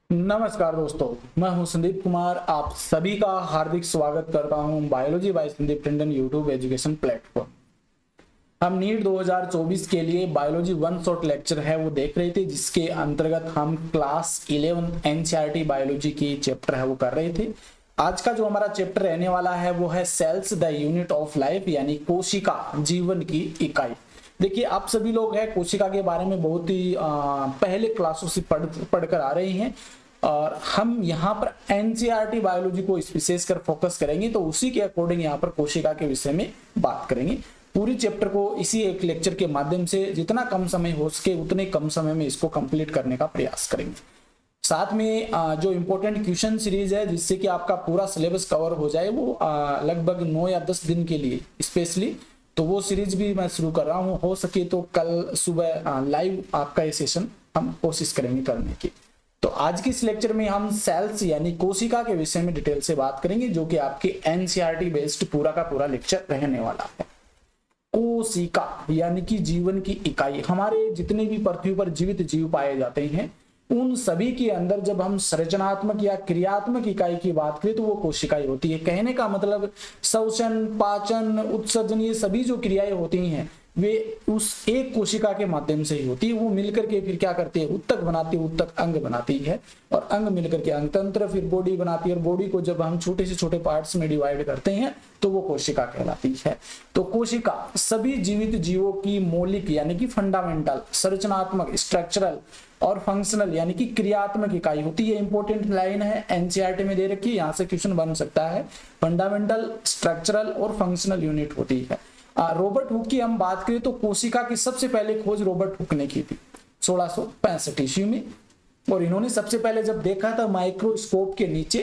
नमस्कार दोस्तों, मैं हूं संदीप कुमार। आप सभी का हार्दिक स्वागत करता हूं biology by Sandeep Tandon YouTube education platform. हम नीट 2024 के लिए बायोलॉजी वन शॉट लेक्चर है वो देख रहे थे, जिसके अंतर्गत हम क्लास 11 एनसीईआरटी बायोलॉजी की चैप्टर है वो कर रहे थे। आज का जो हमारा चैप्टर रहने वाला है वो है cells the unit of life, यानी कोशिका जीवन की इकाई। देखिए, आप सभी लोग हैं कोशिका के बारे में बहुत ही पहले क्लासों से पढ़कर आ रहे हैं, और हम यहाँ पर एनसीईआरटी बायोलॉजी को विशेषकर फोकस करेंगे, तो उसी के अकॉर्डिंग यहाँ पर कोशिका के विषय में बात करेंगे। पूरी चैप्टर को इसी एक लेक्चर के माध्यम से जितना कम समय हो सके उतने कम समय में इसको कंप्लीट करने का प्रयास करेंगे। साथ में जो इम्पोर्टेंट क्वेश्चन सीरीज है जिससे कि आपका पूरा सिलेबस कवर हो जाए, वो लगभग 9 या 10 दिन के लिए स्पेशली, तो वो सीरीज भी मैं शुरू कर रहा हूँ। हो सके तो कल सुबह लाइव आपका ये सेशन हम कोशिश करेंगे करने की। तो आज की इस लेक्चर में हम सेल्स यानी कोशिका के विषय में डिटेल से बात करेंगे, जो कि आपके एनसीईआरटी बेस्ड पूरा का पूरा लेक्चर रहने वाला है। कोशिका यानी कि जीवन की इकाई। हमारे जितने भी पृथ्वी पर जीवित जीव पाए जाते हैं उन सभी के अंदर जब हम संरचनात्मक या क्रियात्मक इकाई की बात करें तो वो कोशिकाएं होती है। कहने का मतलब श्वसन, पाचन, उत्सर्जन, ये सभी जो क्रियाएं होती हैं वे उस एक कोशिका के माध्यम से ही होती है। वो मिलकर के फिर क्या करती है, उत्तक बनाती है, उत्तक अंग बनाती है, और अंग मिलकर के अंग तंत्र, फिर बॉडी बनाती है, और बॉडी को जब हम छोटे से छोटे पार्ट्स में डिवाइड करते हैं तो वो कोशिका कहलाती है। तो कोशिका सभी जीवित जीवों की मौलिक यानी कि फंडामेंटल, संरचनात्मक, स्ट्रक्चरल और फंक्शनल यानी कि क्रियात्मक इकाई होती है। इंपॉर्टेंट लाइन है, एनसीईआरटी में दे रखी है, यहाँ से क्वेश्चन बन सकता है। फंडामेंटल, स्ट्रक्चरल और फंक्शनल यूनिट होती है। रॉबर्ट हुक की हम बात करें तो कोशिका की सबसे पहले खोज रॉबर्ट हुक ने की थी 1665 ईस्वी में, और इन्होंने सबसे पहले जब देखा था माइक्रोस्कोप के नीचे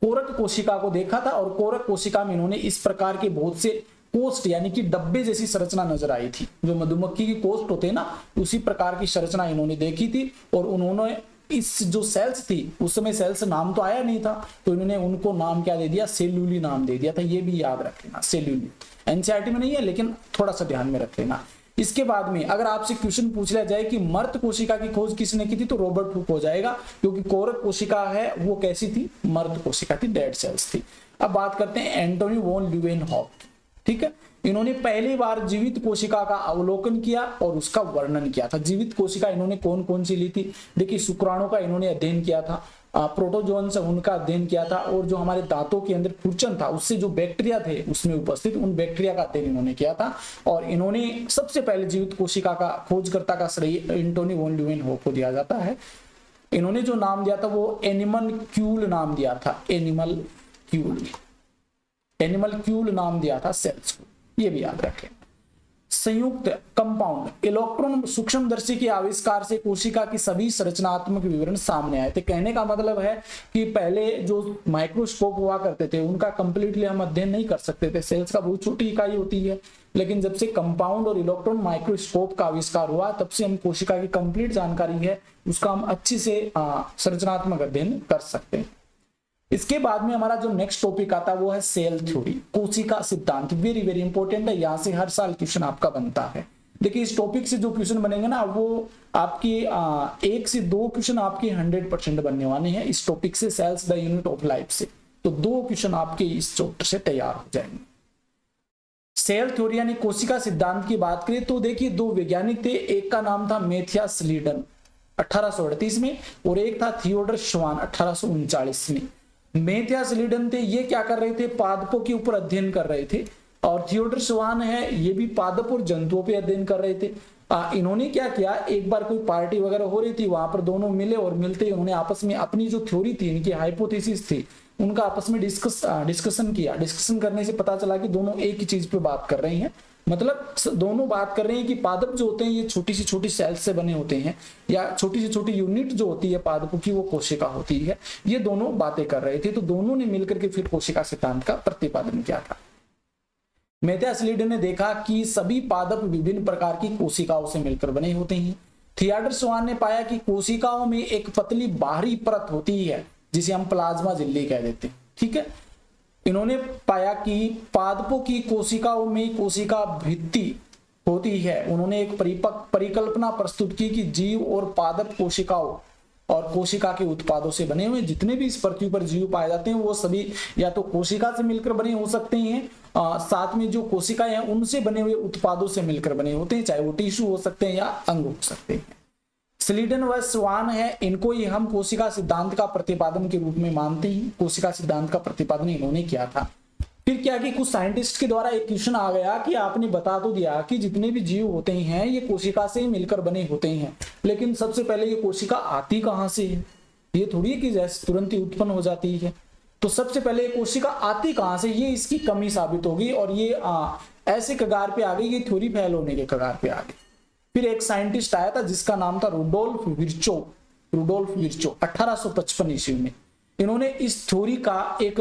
कोरक कोशिका को देखा था, और कोरक कोशिका में इन्होंने इस प्रकार के बहुत से कोष्ठ यानी कि डब्बे जैसी संरचना नजर आई थी। जो मधुमक्खी की कोष्ठ होते हैं ना, उसी प्रकार की संरचना इन्होंने देखी थी, और उन्होंने इस जो सेल्स थी, उस समय सेल्स नाम तो आया नहीं था, तो इन्होंने उनको नाम क्या दे दिया, सेल्यूली नाम दे दिया था। ये भी याद रख लेना, सेल्यूली एनसीईआरटी में नहीं है लेकिन थोड़ा सा ध्यान में रख लेना। इसके बाद में अगर आपसे क्वेश्चन पूछ लिया जाए कि मर्त कोशिका की खोज किसने की थी, तो रॉबर्ट हुक हो जाएगा, क्योंकि कोरक कोशिका है वो कैसी थी, मर्त कोशिका थी, डेड सेल्स थी। अब बात करते हैं एंटोनी वॉन ल्यूवेनहॉक। ठीक है, इन्होंने पहली बार जीवित कोशिका का अवलोकन किया और उसका वर्णन किया था। जीवित कोशिका इन्होंने कौन कौन सी ली थी, देखिए शुक्राणु का इन्होंने अध्ययन किया था, प्रोटोजोन से उनका अध्ययन किया था, और जो हमारे दांतों के अंदर खुरचन था उससे जो बैक्टीरिया थे उसमें उपस्थित उन बैक्टीरिया का अध्ययन इन्होंने किया था। और इन्होंने सबसे पहले जीवित कोशिका का खोजकर्ता का श्रेय एंटोनी वॉन ल्यूवेनहॉक को दिया जाता है। इन्होंने जो नाम दिया था वो एनिमल क्यूल नाम दिया था, एनिमल क्यूल नाम दिया था सेल्स को, ये भी याद रखें। संयुक्त कंपाउंड इलेक्ट्रॉन सूक्ष्मदर्शी के आविष्कार से कोशिका की सभी संरचनात्मक विवरण सामने आए थे। कहने का मतलब है कि पहले जो माइक्रोस्कोप हुआ करते थे उनका कंप्लीटली हम अध्ययन नहीं कर सकते थे, सेल्स का बहुत छोटी इकाई होती है, लेकिन जब से कंपाउंड और इलेक्ट्रॉन माइक्रोस्कोप का आविष्कार हुआ तब से हम कोशिका की कंप्लीट जानकारी है उसका हम अच्छी से संरचनात्मक अध्ययन कर सकते हैं। इसके बाद में हमारा जो नेक्स्ट टॉपिक आता है वो है सेल थ्योरी, कोशिका सिद्धांत। वेरी वेरी इंपॉर्टेंट है, यहाँ से हर साल क्वेश्चन आपका बनता है। देखिए, इस टॉपिक से जो क्वेश्चन बनेंगे ना वो आपकी 1 से 2 क्वेश्चन आपके 100% बनने वाले हैं इस टॉपिक से, cells the unit of life से। तो 2 क्वेश्चन आपके इस चैप्टर से तैयार हो जाएंगे। सेल थ्योरी यानी कोशिका सिद्धांत की बात करें तो देखिए 2 वैज्ञानिक थे, एक का नाम था मैथियास लीडन 1838 में, और एक था थियोडर श्वान 1839 में। मैथियास लीडन थे, ये क्या कर रहे थे, पादपों के ऊपर अध्ययन कर रहे थे, और थियोडर श्वान है ये भी पादप और जंतुओं पे अध्ययन कर रहे थे। इन्होंने क्या किया, एक बार कोई पार्टी वगैरह हो रही थी, वहां पर दोनों मिले और मिलते ही उन्होंने आपस में अपनी जो थ्योरी थी, इनकी हाइपोथेसिस थी, उनका आपस में डिस्कशन किया। डिस्कशन करने से पता चला कि दोनों एक ही चीज पे बात कर रहे हैं, मतलब दोनों बात कर रहे हैं कि पादप जो होते हैं ये छोटी सी छोटी सेल्स से बने होते हैं, या छोटी सी छोटी यूनिट जो होती है पादपों की वो कोशिका होती है। ये दोनों बातें कर रहे थे, तो दोनों ने मिलकर के फिर कोशिका सिद्धांत का प्रतिपादन किया था। मैथियास लीडन ने देखा कि सभी पादप विभिन्न प्रकार की कोशिकाओं से मिलकर बने होते हैं। थियोडर श्वान ने पाया कि कोशिकाओं में एक पतली बाहरी परत होती है जिसे हम प्लाज्मा झिल्ली कह देते हैं। ठीक है, इन्होंने पाया कि पादपों की कोशिकाओं में कोशिका भित्ति होती है। उन्होंने एक परिकल्पना प्रस्तुत की कि जीव और पादप कोशिकाओं और कोशिका के उत्पादों से बने हुए जितने भी इस पृथ्वी पर जीव पाए जाते हैं वो सभी या तो कोशिका से मिलकर बने हो सकते हैं, साथ में जो कोशिकाएं हैं उनसे बने हुए उत्पादों से मिलकर बने होते हैं, चाहे वो टिश्यू हो सकते हैं या अंग हो सकते हैं। स्लीडन व स्वान है, इनको ही हम कोशिका सिद्धांत का प्रतिपादन के रूप में मानते हैं। कोशिका सिद्धांत का प्रतिपादन इन्होंने किया था। फिर क्या कि कुछ साइंटिस्ट के द्वारा एक क्वेश्चन आ गया कि आपने बता तो दिया कि जितने भी जीव होते हैं ये कोशिका से मिलकर बने होते हैं, लेकिन सबसे पहले ये कोशिका आती कहां से है? ये थोड़ी कि जैसे तुरंत ही उत्पन्न हो जाती है। तो सबसे पहले कोशिका आती कहां से, ये इसकी कमी साबित होगी और ये ऐसे कगार पे आ गई, ये थ्योरी फेल होने के कगार पे आ गई। फिर एक साइंटिस्ट आया था जिसका नाम था रुडोल्फ विर्चो 1855 ईस्वी में। इन्होंने इस थ्योरी का एक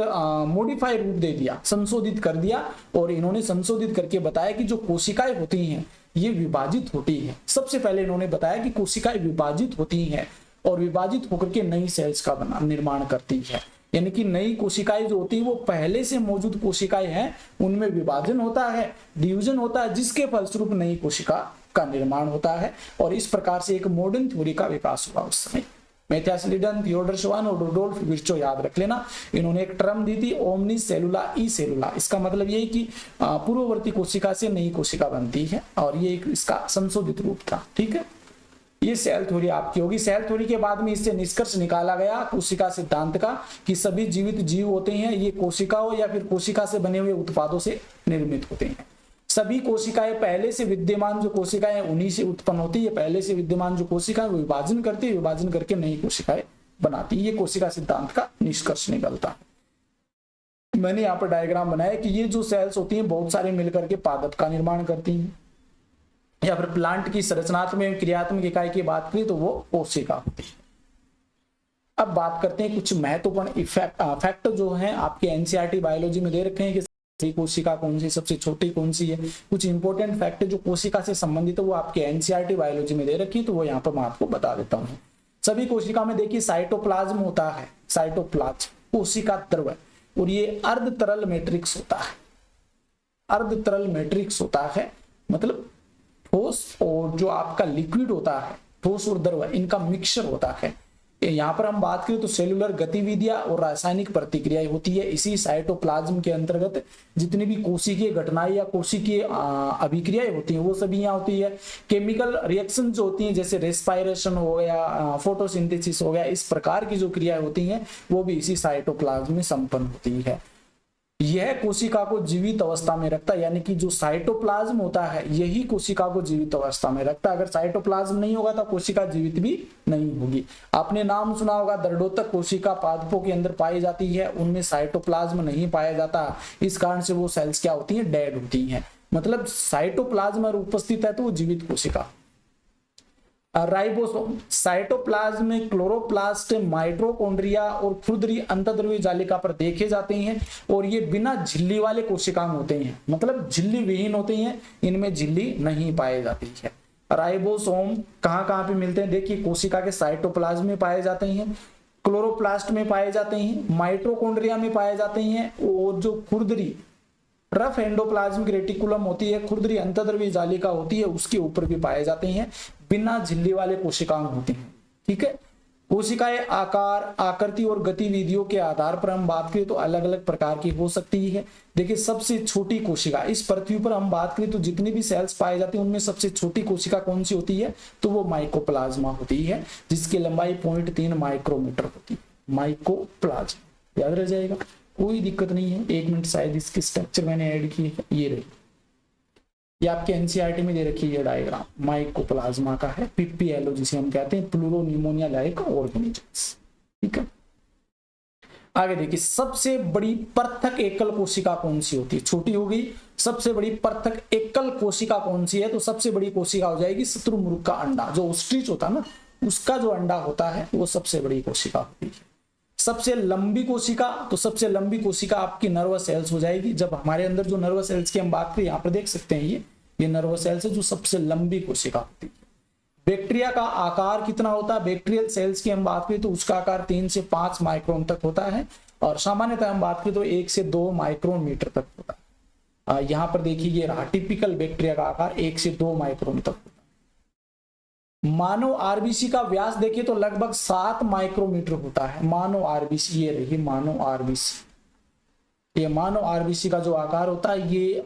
मॉडिफाई रूप दे दिया, संशोधित कर दिया, और इन्होंने संशोधित करके बताया कि जो कोशिकाएं होती हैं ये विभाजित होती हैं। सबसे पहले इन्होंने बताया कि कोशिकाएं विभाजित होती हैं और विभाजित होकर के नई सेल्स का निर्माण करती है, यानी कि नई कोशिकाएं जो होती है वो पहले से मौजूद कोशिकाएं हैं उनमें विभाजन होता है, डिवीजन होता है, जिसके फलस्वरूप नई कोशिका का निर्माण होता है। और इस प्रकार से एक मॉडर्न थ्योरी का विकास हुआ उस समय। मैथियास लिडन, थियोडर श्वान और रुडोल्फ विर्चो याद रख लेना। इन्होंने एक टर्म दी थी ओमनी सेलुला ई सेलुला। इसका मतलब ये है कि पूर्ववर्ती कोशिका से नई कोशिका बनती है और ये एक इसका संशोधित रूप था। ठीक है, ये सेल थ्योरी आपकी होगी। सेल थ्योरी के बाद में इससे निष्कर्ष निकाला गया कोशिका सिद्धांत का कि सभी जीवित जीव होते हैं ये कोशिकाओं या फिर कोशिका से बने हुए उत्पादों से निर्मित होते हैं। सभी कोशिकाएं पहले से विद्यमान जो कोशिकाएं उन्हीं से उत्पन्न होती है। पहले से विद्यमान जो कोशिकाएं विभाजन करती है, विभाजन करके नई कोशिकाएं बनाती है। ये कोशिका सिद्धांत का निष्कर्ष निकलता है। मैंने यहाँ पर डायग्राम बनाया कि ये जो सेल्स होती हैं बहुत सारे मिलकर के पादप का निर्माण करती हैं, या फिर प्लांट की संरचनात्मक क्रियात्मक इकाई की बात करें तो वो कोशिका होती है। अब बात करते हैं कुछ महत्वपूर्ण फैक्ट जो है आपके एनसीईआरटी बायोलॉजी में दे रखे हैं कि कोशिका कौन सी, सबसे छोटी कौन सी है। कुछ इंपॉर्टेंट फैक्ट जो कोशिका से संबंधित है वो आपके एनसीईआरटी बायोलॉजी में दे रखी है, तो वो यहाँ पर मैं आपको बता देता हूँ। सभी कोशिका में देखिए साइटोप्लाज्म होता है, साइटोप्लाज्म कोशिका द्रव, और ये अर्ध तरल मैट्रिक्स होता है। अर्ध तरल मैट्रिक्स होता है मतलब ठोस और जो आपका लिक्विड होता है, ठोस और द्रव, इनका मिक्सचर होता है। यहाँ पर हम बात करें तो सेलुलर गतिविधियां और रासायनिक प्रतिक्रियाएं होती है इसी साइटोप्लाज्म के अंतर्गत। जितनी भी कोशिकीय घटनाएं या कोशिकीय अभिक्रियाएं होती हैं वो सभी यहाँ होती है। केमिकल रिएक्शन जो होती हैं जैसे रेस्पायरेशन हो गया, फोटोसिंथेसिस हो गया, इस प्रकार की जो क्रियाएं होती हैं वो भी इसी साइटोप्लाज्म में संपन्न होती है। यह कोशिका को जीवित अवस्था में रखता है, यानी कि जो साइटोप्लाज्म होता है यही कोशिका को जीवित अवस्था में रखता है। अगर साइटोप्लाज्म नहीं होगा तो कोशिका जीवित भी नहीं होगी। आपने नाम सुना होगा दर्दोतक कोशिका पादपों के अंदर पाई जाती है, उनमें साइटोप्लाज्म नहीं पाया जाता, इस कारण से वो सेल्स क्या होती हैं, डेड होती हैं। मतलब साइटोप्लाज्म अगर उपस्थित है तो वो जीवित कोशिका। राइबोसोम, साइटोप्लाज्म में क्लोरोप्लास्ट, माइटोकॉन्ड्रिया और क्षुद्रीय अंतर्द्रव्य जालिका पर देखे जाते हैं, और ये बिना झिल्ली वाले कोशिका में होते हैं, मतलब झिल्ली विहीन होते हैं, इनमें झिल्ली नहीं पाई जाती है। राइबोसोम कहाँ कहाँ पे मिलते हैं, देखिए कोशिका के साइटोप्लाज्म में पाए जाते हैं, क्लोरोप्लास्ट में पाए जाते हैं, माइटोकॉन्ड्रिया में पाए जाते हैं, और जो खुरदरी रफ एंडोप्लाज्मिक रेटिकुलम होती है, खुरदरी अंतर्द्रव्य जालिका होती है, उसके ऊपर भी पाए जाते हैं, बिना झिल्ली वाले कोशिकाएं होती हैं। ठीक है, कोशिकाएं आकार, आकृति और गतिविधियों के आधार पर हम बात करें तो अलग अलग प्रकार की हो सकती है। देखिए सबसे छोटी कोशिका इस पृथ्वी पर हम बात करें तो जितनी भी सेल्स पाए जाती हैं उनमें सबसे छोटी कोशिका कौन सी होती है, तो वो माइकोप्लाज्मा होती है, जिसकी लंबाई 0.3 माइक्रोमीटर होती है। माइकोप्लाज्मा याद रह जाएगा, कोई दिक्कत नहीं है। 1 मिनट, शायद इसकी स्ट्रक्चर मैंने ऐड की है, ये रही, ये आपके एनसीईआरटी में दे रखी है डायग्राम, माइकोप्लाज्मा का है, पीपीएलओ जिसे हम कहते हैं, प्लूरोनिमोनिया लाइक ऑर्गेनिजम्स। ठीक है, आगे देखिए सबसे बड़ी पृथक एकल कोशिका कौन सी होती है, छोटी हो गई। सबसे बड़ी पृथक एकल कोशिका कौन सी है, तो सबसे बड़ी कोशिका हो जाएगी शत्रुमुर्ग का अंडा, जो ऑस्ट्रिच होता है ना, उसका जो अंडा होता है वो सबसे बड़ी कोशिका होती है। सबसे लंबी कोशिका, तो सबसे लंबी कोशिका आपकी नर्वस सेल्स हो जाएगी। जब हमारे अंदर जो नर्वस सेल्स की हम बात करें, यहाँ पर देख सकते हैं ये नर्वस सेल्स है जो सबसे लंबी कोशिका होती है। बैक्टीरिया का आकार कितना होता है, बैक्टीरियल सेल्स की हम बात करें तो उसका आकार 3 से 5 माइक्रोन तक होता है, और सामान्यतः हम बात करें तो 1 से 2 माइक्रोन मीटर तक होता है। यहाँ पर देखिए ये रहा टिपिकल बैक्टीरिया का आकार 1 से 2 माइक्रोन तक होता है। मानव आरबीसी का व्यास देखिए तो लगभग 7 माइक्रोमीटर होता है। मानव आरबीसी, ये रही मानव आरबीसी, ये मानव आरबीसी का जो आकार होता है ये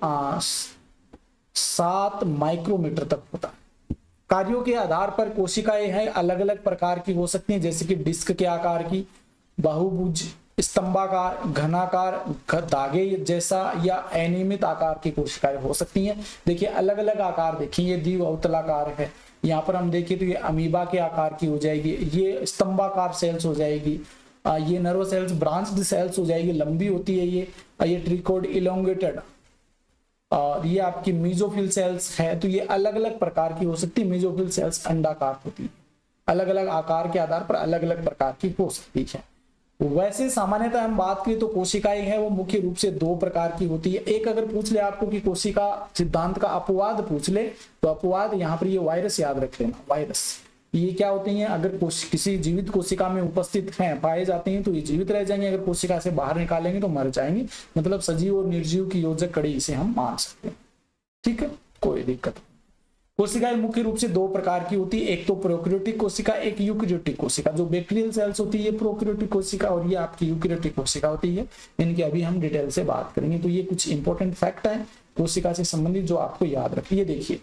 7 माइक्रोमीटर तक होता है। कार्यों के आधार पर कोशिकाएं हैं अलग अलग प्रकार की हो सकती हैं, जैसे कि डिस्क के आकार की, बहुभुज, स्तंभाकार, घनाकार, धागे जैसा या अनियमित आकार की कोशिकाएं हो सकती हैं। देखिए अलग अलग आकार, देखिए ये द्विअवतलाकार है, यहाँ पर हम देखें तो ये अमीबा के आकार की हो जाएगी, ये स्तंभाकार सेल्स हो जाएगी, ये नर्व सेल्स ब्रांच्ड सेल्स हो जाएगी, लंबी होती है ये ट्रिकोड इलोंगेटेड, और ये आपकी मीजोफिल सेल्स है। तो ये अलग अलग प्रकार की हो सकती है। मीजोफिल सेल्स अंडाकार होती है, अलग अलग आकार के आधार पर अलग अलग प्रकार की हो सकती है। वैसे सामान्यतः हम बात करें तो कोशिकाएं हैं वो मुख्य रूप से 2 प्रकार की होती है। एक अगर पूछ ले आपको कि कोशिका सिद्धांत का अपवाद पूछ ले तो अपवाद यहाँ पर ये वायरस याद रख लेना। वायरस ये क्या होते हैं, अगर किसी जीवित कोशिका में उपस्थित हैं, पाए जाते हैं तो ये जीवित रह जाएंगे, अगर कोशिका से बाहर निकालेंगे तो मर जाएंगे। मतलब सजीव और निर्जीव की योजक कड़ी इसे हम मान सकते हैं। ठीक है, कोई दिक्कत नहीं। कोशिकाएं मुख्य रूप से 2 प्रकार की होती है, एक तो प्रोकैरियोटिक कोशिका, एक यूकैरियोटिक कोशिका। जो बैक्टीरियल सेल्स होती है प्रोकैरियोटिक कोशिका, और ये आपकी यूकैरियोटिक कोशिका होती है। इनकी अभी हम डिटेल से बात करेंगे। तो ये कुछ इंपॉर्टेंट फैक्ट है कोशिका से संबंधित जो आपको याद रखिए। देखिए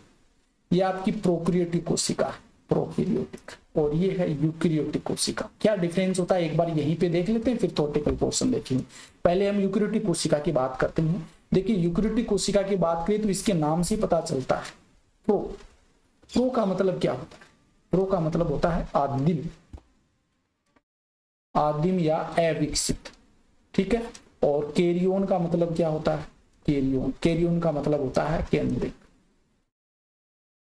ये आपकी प्रोकैरियोटिक कोशिका है, प्रोकैरियोटिक, और ये है यूकैरियोटिक कोशिका। क्या डिफरेंस होता है एक बार यहीं पे देख लेते हैं, फिर थ्योरेटिकल पोर्शन देखेंगे। पहले हम यूकैरियोटिक कोशिका की बात करते हैं। देखिए यूकैरियोटिक कोशिका की बात करें तो इसके नाम से पता चलता है। प्रो का मतलब क्या होता है? प्रो का मतलब होता है आदिम, आदिम या अविकसित। ठीक है, और कैरियोन का मतलब क्या होता है? कैरियोन का मतलब होता है केंद्रिक।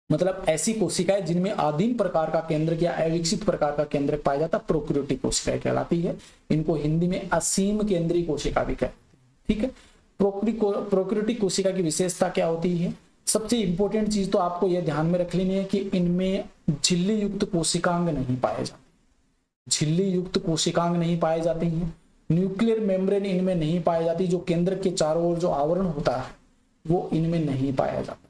मतलब ऐसी कोशिकाएं जिनमें आदिम प्रकार का केंद्र या अविकसित प्रकार का केंद्र पाया जाता है प्रोकैरियोटिक कोशिकाएं कहलाती है। इनको हिंदी में असीम केंद्रीय कोशिका भी कहते हैं। ठीक है, प्रोकैरियोटिक कोशिका की विशेषता क्या होती है? सबसे इंपॉर्टेंट चीज तो आपको यह ध्यान में रख लेनी है कि इनमें झिल्ली युक्त कोशिकांग नहीं पाए जाते। झिल्ली युक्त कोशिकांग नहीं पाए जाते हैं। न्यूक्लियर मेम्ब्रेन इनमें नहीं पाई जाती। जो केंद्र के चारों ओर जो आवरण होता है वो इनमें नहीं पाया जाता।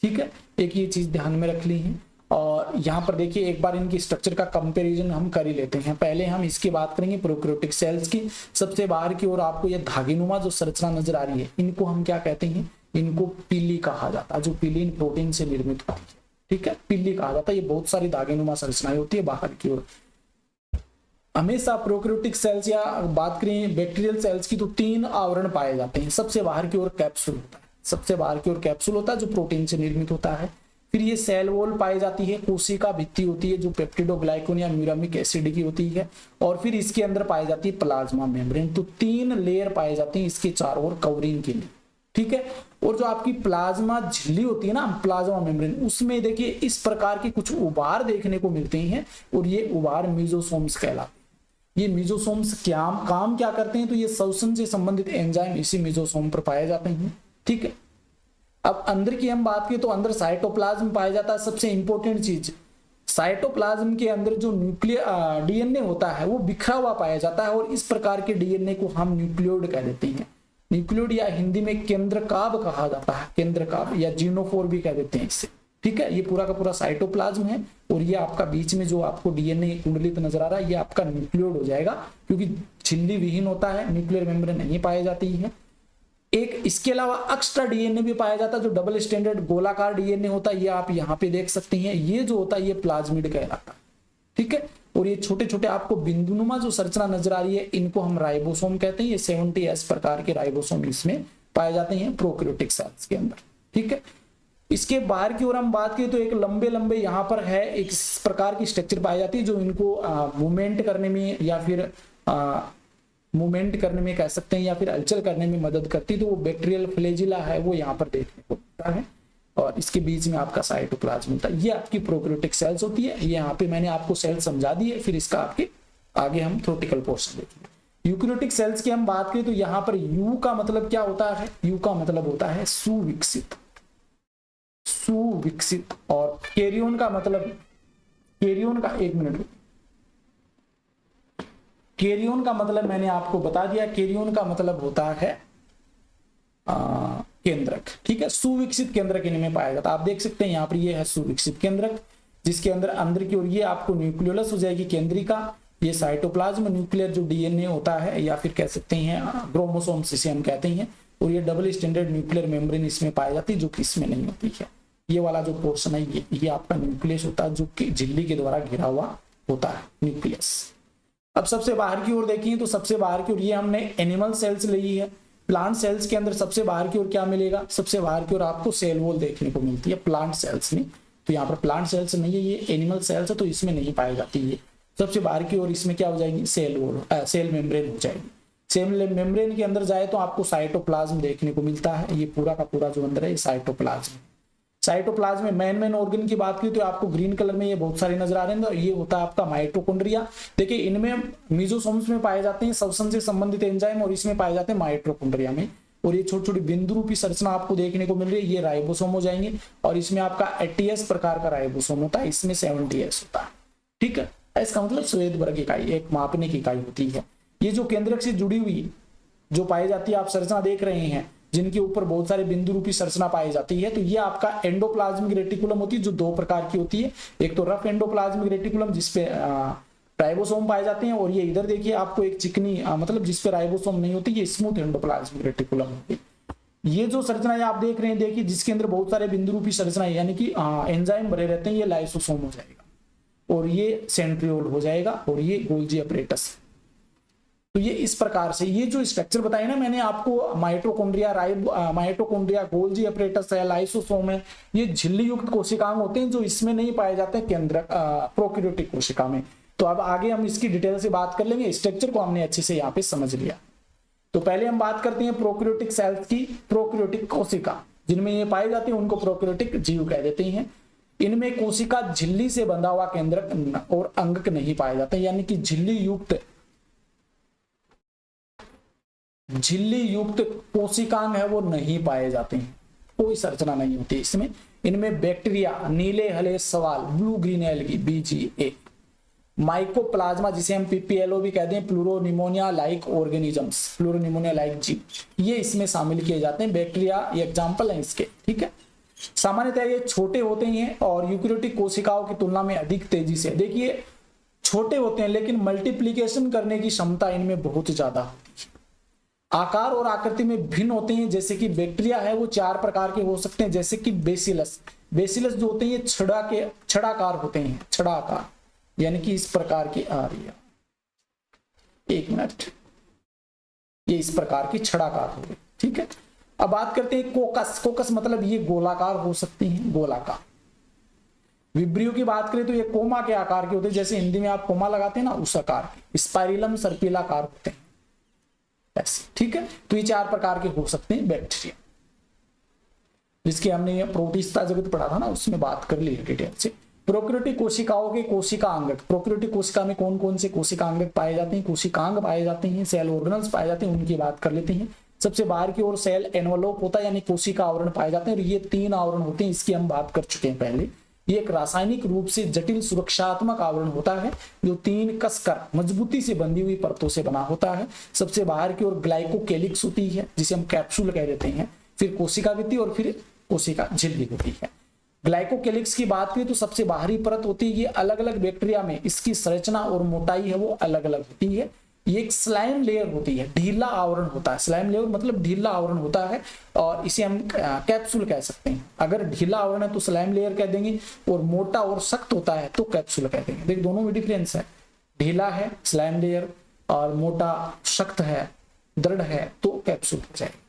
ठीक है, एक ये चीज ध्यान में रख ली है। और यहाँ पर देखिए एक बार इनकी स्ट्रक्चर का कंपैरिजन हम कर ही लेते हैं। पहले हम इसकी बात करेंगे प्रोकैरियोटिक सेल्स की। सबसे बाहर की ओर आपको यह धागेनुमा जो संरचना नजर आ रही है, इनको हम क्या कहते हैं? इनको पिल्ली कहा जाता है, जो पिलीन प्रोटीन से निर्मित होती है। ठीक है, पिल्ली कहा जाता है। ये बहुत सारी धागेनुमा संरचनाएं होती है बाहर की ओर। हमेशा प्रोकैरियोटिक सेल्स या बात करें बैक्टीरियल सेल्स की तो 3 आवरण पाए जाते हैं। सबसे बाहर की ओर कैप्सूल होता है, सबसे बाहर की ओर कैप्सूल होता है जो प्रोटीन से निर्मित होता है। फिर ये सेल वॉल पाई जाती है, कोशिका भित्ति होती है जो पेप्टिडोग्लाइकन या म्यूरामिक एसिड की होती है। और फिर इसके अंदर पाई जाती है प्लाज्मा मेम्ब्रेन। तो 3 लेयर पाए जाती हैं इसके चारों ओर कवरिंग के लिए। ठीक है, और जो आपकी प्लाज्मा झिल्ली होती है ना, प्लाज्मा मेम्ब्रेन, उसमें देखिए इस प्रकार के कुछ उभार देखने को मिलते हैं, और ये उभार मीजोसोम्स कहलाते हैं। ये मीजोसोम्स काम क्या करते हैं? तो ये श्वसन से संबंधित एंजाइम इसी मीजोसोम पर पाए जाते हैं। ठीक है, अब अंदर की हम बात करें तो अंदर साइटोप्लाज्म पाया जाता है। सबसे इंपॉर्टेंट चीज, साइटोप्लाज्म के अंदर जो न्यूक्लियर डीएनए होता है वो बिखरा हुआ पाया जाता है, और इस प्रकार के डीएनए को हम न्यूक्लियोइड कह देते हैं। न्यूक्लियोइड या हिंदी में केंद्रकाभ कहा जाता है, केंद्रकाभ या जीनोफोर भी कह देते हैं इससे। ठीक है, ये पूरा का पूरा साइटोप्लाज्म है, और ये आपका बीच में जो आपको डीएनए कुंडलित नजर आ रहा है ये आपका न्यूक्लियोइड हो जाएगा, क्योंकि झिल्ली विहीन होता है, न्यूक्लियर मेम्ब्रेन नहीं पाई जाती है। एक इसके अलावा एक्स्ट्रा डीएनए भी पाया जाता है जो डबल स्टैंडर्ड गोलाकार डीएनए होता है। ये आप यहाँ पे देख सकते हैं, ये जो होता है ये प्लाज्मिड कहलाता है। ठीक है, और ये छोटे छोटे आपको बिंदुनुमा जो संरचना नजर आ रही है इनको हम राइबोसोम कहते हैं। ये 70S प्रकार के राइबोसोम इसमें पाए जाते हैं प्रोकैरियोटिक सेल्स के अंदर। ठीक है, इसके बाहर की ओर हम बात करें तो एक लंबे लंबे यहाँ पर है एक प्रकार की स्ट्रक्चर पाई जाती है जो इनको मूवमेंट करने में या फिर मूवमेंट करने में कह सकते हैं, या फिर हलचल करने में मदद करती है। तो वो बैक्टीरियल फ्लैजिला है वो यहाँ पर देखने को मिलता है, और इसके बीच में आपका साइटोप्लाज्म होता है। ये आपकी प्रोकैरियोटिक सेल्स होती है। ये यहाँ पे मैंने आपको सेल समझा दी है, फिर इसका आपके आगे हम थ्योरेटिकल पोर्शन देखेंगे। यूकैरियोटिक सेल्स की हम बात करें तो यहाँ पर यू का मतलब क्या होता है? यू का मतलब होता है सुविकसित, सुविकसित। और कैरियोन का मतलब, कैरियोन का, एक मिनट, कैरियोन का मतलब मैंने आपको बता दिया। कैरियोन का मतलब होता है केंद्रक। ठीक है, सुविकसित केंद्रक इनमें पाया जाता है। आप देख सकते हैं यहाँ पर ये है सुविकसित केंद्रक। जिसके अंदर की ओर ये आपको न्यूक्लियोलस हो जाएगी केंद्रिका, ये साइटोप्लाज्म न्यूक्लियर जो डीएनए होता है या फिर कह सकते हैं क्रोमोसोम्स जिसे हम कहते हैं, और ये डबल स्टैंडर्ड न्यूक्लियर मेम्ब्रेन इसमें पाई जाती है जो कि इसमें नहीं होती है। ये वाला जो पोर्शन है ये आपका न्यूक्लियस होता है जो कि झिल्ली के द्वारा घिरा हुआ होता है न्यूक्लियस। अब सबसे बाहर की ओर देखिए तो सबसे बाहर की ओर ये हमने एनिमल सेल्स ली है। प्लांट सेल्स के अंदर सबसे बाहर की ओर क्या मिलेगा, सबसे बाहर की ओर आपको सेल वॉल देखने को मिलती है, प्लांट सेल्स में। तो यहाँ पर प्लांट सेल्स नहीं है, ये एनिमल सेल्स है तो इसमें नहीं पाई जाती है। सबसे बाहर की ओर इसमें क्या हो जाएगी, सेल वॉल, सेल मेम्ब्रेन हो जाएगी। सेल मेम्ब्रेन के अंदर जाए तो आपको साइटोप्लाज्म देखने को मिलता है। ये पूरा का पूरा जो अंदर है ये साइटोप्लाज्म। साइटोप्लाज्म में मेन ऑर्गन की बात की तो आपको ग्रीन कलर में ये बहुत सारे नजर आ रहे हैं। ये होता है आपका माइटोकॉन्ड्रिया। देखिए इनमें मीजोसोम्स में पाए जाते हैं श्वसन से संबंधित एंजाइम, और इसमें पाए जाते हैं माइटोकॉन्ड्रिया में। और ये छोटी छोटी बिंदु रूपी संरचना आपको देखने को मिल रही है, ये राइबोसोम हो जाएंगे। और इसमें आपका 80s प्रकार का राइबोसोम होता है, इसमें 70s होता है। ठीक है, इसका मतलब श्वेतवर्ग इकाई, एक मापने की इकाई होती है। ये जो केंद्रक से जुड़ी हुई जो पाई जाती है, आप संरचना देख रहे हैं जिनके ऊपर बहुत सारे बिंदु रूपी संरचना पाई जाती है, तो ये आपका एंडोप्लाज्मिक रेटिकुलम होती है जो दो प्रकार की होती है। एक तो रफ एंडोप्लाज्मिक रेटिकुलम जिसपे राइबोसोम पाए जाते हैं, और ये इधर देखिए आपको एक चिकनी मतलब जिसपे राइबोसोम नहीं होती, ये स्मूथ एंडोप्लाज्मिक रेटिकुलम होती है। ये जो संरचना आप देख रहे हैं, देखिए जिसके अंदर बहुत सारे बिंदु रूपी संरचना यानी कि एंजाइम भरे रहते हैं, ये लाइसोसोम हो जाएगा, और ये सेंट्रियोल हो जाएगा, और ये गोल्जी अपरेटस। तो ये इस प्रकार से ये जो स्ट्रक्चर बताया ना मैंने आपको, माइटोकॉन्ड्रिया, गोल्जी अपरेटस है, लाइसोसोम है, ये झिल्ली युक्त कोशिकांग होते हैं जो इसमें नहीं पाए जाते केंद्रक प्रोकैरियोटिक कोशिका में। तो अब आगे हम इसकी डिटेल से बात कर लेंगे। स्ट्रक्चर को हमने अच्छे से यहाँ पे समझ लिया। तो पहले हम बात करते हैं प्रोकैरियोटिक सेल्स की। प्रोकैरियोटिक कोशिका जिनमें ये पाई जाती है उनको प्रोकैरियोटिक जीव कह देते हैं। इनमें कोशिका झिल्ली से बंधा हुआ केंद्रक और अंगक नहीं पाए जाते, यानी कि झिल्ली युक्त कोशिकांग है वो नहीं पाए जाते हैं, कोई संरचना नहीं होती इसमें। इनमें बैक्टीरिया, नीले हले सवाल, blue green algae, BGA, mycoplasma जिसे हम PPLO भी कहते हैं, pleuropneumonia like organisms, pleuropneumonia like जीव, ये इसमें शामिल किए जाते हैं। बैक्टीरिया ये एग्जाम्पल है इसके। ठीक है, सामान्यतः ये छोटे होते हैं और यूकेरियोटिक कोशिकाओं की तुलना में अधिक तेजी से, देखिए छोटे होते हैं लेकिन मल्टीप्लीकेशन करने की क्षमता इनमें बहुत ज्यादा होती है। आकार और आकृति में भिन्न होते हैं, जैसे कि बैक्टीरिया है वो 4 प्रकार के हो सकते हैं, जैसे कि बेसिलस जो होते हैं ये छड़ाकार होते हैं, छड़ाकार यानी कि इस प्रकार की आ रही है, एक मिनट, ये इस प्रकार की छड़ाकार हो गई। ठीक है, अब बात करते हैं कोकस मतलब ये गोलाकार हो सकती हैं, गोलाकार। विब्रियो की बात करें तो ये कोमा के आकार के होते हैं, जैसे हिंदी में आप कोमा लगाते हैं ना उस आकार के। स्पाइरलम सर्पिलाकार होते हैं ऐसे। ठीक है, तो ये 4 प्रकार के हो सकते हैं बैक्टीरिया, जिसकी हमने प्रोटिस्टा जगत पढ़ा था ना, उसमें बात कर ली है डिटेल से। प्रोकैरियोटिक कोशिकाओं के कोशिकांगक, प्रोकैरियोटिक कोशिका में कौन कौन से कोशिकांगक पाए जाते हैं, कोशिकांग पाए जाते हैं, सेल ऑर्गेनल्स पाए जाते हैं, उनकी बात कर लेते हैं। सबसे बाहर की ओर सेल एनवलोप होता है, यानी कोशिका आवरण पाए जाते हैं, और ये 3 आवरण होते हैं, इसकी हम बात कर चुके हैं पहले। ये एक रासायनिक रूप से जटिल सुरक्षात्मक आवरण होता है जो 3 कसकर मजबूती से बंधी हुई परतों से बना होता है। सबसे बाहर की ओर ग्लाइकोकेलिक्स होती है जिसे हम कैप्सूल कह देते हैं, फिर कोशिका भित्ति और फिर कोशिका झिल्ली होती है। ग्लाइकोकेलिक्स की बात करें तो सबसे बाहरी परत होती है, ये अलग अलग बैक्टीरिया में इसकी संरचना और मोटाई है वो अलग अलग होती है। ये एक स्लाइम लेयर होती है, ढीला आवरण होता है, स्लाइम लेयर मतलब ढीला आवरण होता है, और इसे हम कैप्सूल कह सकते हैं। अगर ढीला आवरण है तो स्लाइम लेयर कह देंगे, और मोटा और सख्त होता है तो कैप्सूल कह देंगे। देख दोनों में डिफरेंस है, ढीला है स्लाइम लेयर और मोटा सख्त है दृढ़ है तो कैप्सूल हो जाएगा।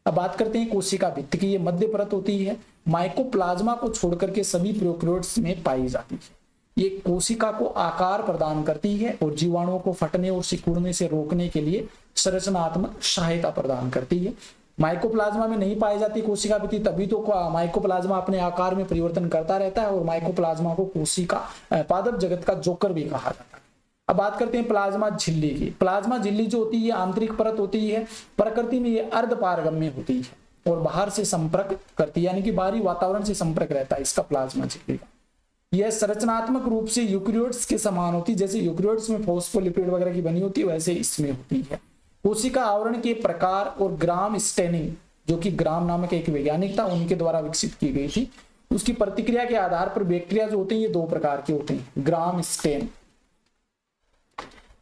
अब बात करते हैं कोशिका भित्ति की। ये मध्य परत होती है, माइकोप्लाज्मा को छोड़कर के सभी प्रोकैरियोट्स में पाई जाती है। ये कोशिका को आकार प्रदान करती है और जीवाणुओं को फटने और सिकुड़ने से रोकने के लिए संरचनात्मक सहायता प्रदान करती है। माइकोप्लाज्मा में नहीं पाई जाती कोशिका भित्ति, तभी तो माइकोप्लाज्मा अपने आकार में परिवर्तन करता रहता है, और माइकोप्लाज्मा को कोशिका पादप जगत का जोकर भी कहा जाता है। अब बात करते हैं प्लाज्मा झिल्ली की। प्लाज्मा झिल्ली जो होती है आंतरिक परत होती है, प्रकृति में ये अर्धपारगम्य होती है और बाहर से संपर्क करती है, यानी कि बाहरी वातावरण से संपर्क रहता है इसका प्लाज्मा झिल्ली का। यह संरचनात्मक रूप से यूकेरियोट्स के समान होती है, जैसे यूकेरियोट्स में फॉस्फोलिपिड वगैरह की बनी होती है वैसे इसमें होती है। कोशिका आवरण के प्रकार और ग्राम स्टेनिंग, जो कि ग्राम नामक एक वैज्ञानिक था उनके द्वारा विकसित की गई थी, उसकी प्रतिक्रिया के आधार पर बैक्टीरिया जो होते हैं ये दो प्रकार के होते हैं। ग्राम स्टेन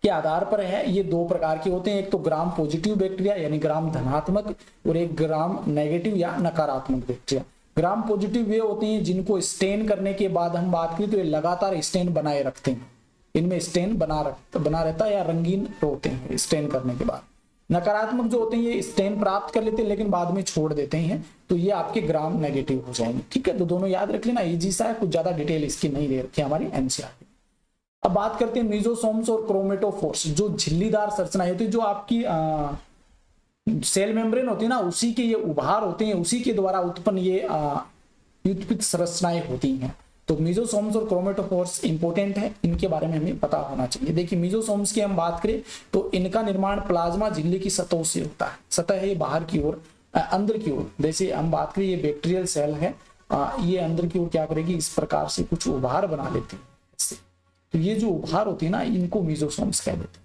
के आधार पर है, ये दो प्रकार के होते हैं। एक तो ग्राम पॉजिटिव बैक्टीरिया यानी ग्राम धनात्मक, और एक ग्राम नेगेटिव या नकारात्मक बैक्टीरिया। ग्राम पॉजिटिव वे होते हैं जिनको स्टेन करने के बाद हम बात करें तो ये लगातार स्टेन बनाए रखते हैं, इनमें स्टेन बना रहता है या रंगीन होते हैं स्टेन करने के बाद। नकारात्मक जो होते हैं ये स्टेन प्राप्त कर लेते हैं लेकिन बाद में छोड़ देते हैं, तो ये आपके ग्राम नेगेटिव हो जाएंगे। ठीक है, तो दोनों याद रख लेना, इजी सा है, कुछ ज्यादा डिटेल इसकी नहीं दे रखी हमारी एनसीईआरटी। अब बात करते हैं मीजोसोम्स और क्रोमेटोफोर्स, जो झिल्लीदार संरचना होती है, जो आपकी सेल मेम्ब्रेन होती है ना, उसी के ये उभार होते हैं, उसी के द्वारा उत्पन्न ये युग्मित संरचनाएं होती हैं। तो मीजोसोम्स और क्रोमेटोफोर्स इंपॉर्टेंट है, इनके बारे में हमें पता होना चाहिए। देखिए मीजोसोम्स की हम बात करें तो इनका निर्माण प्लाज्मा झिल्ली की सतहों से होता है। सतह है बाहर की ओर, अंदर की ओर। जैसे हम बात करें ये बैक्टीरियल सेल है, ये अंदर की ओर क्या करेगी, इस प्रकार से कुछ उभार बना लेती है। तो ये जो उभार होती है ना, इनको मीजोसोम्स कह देते हैं।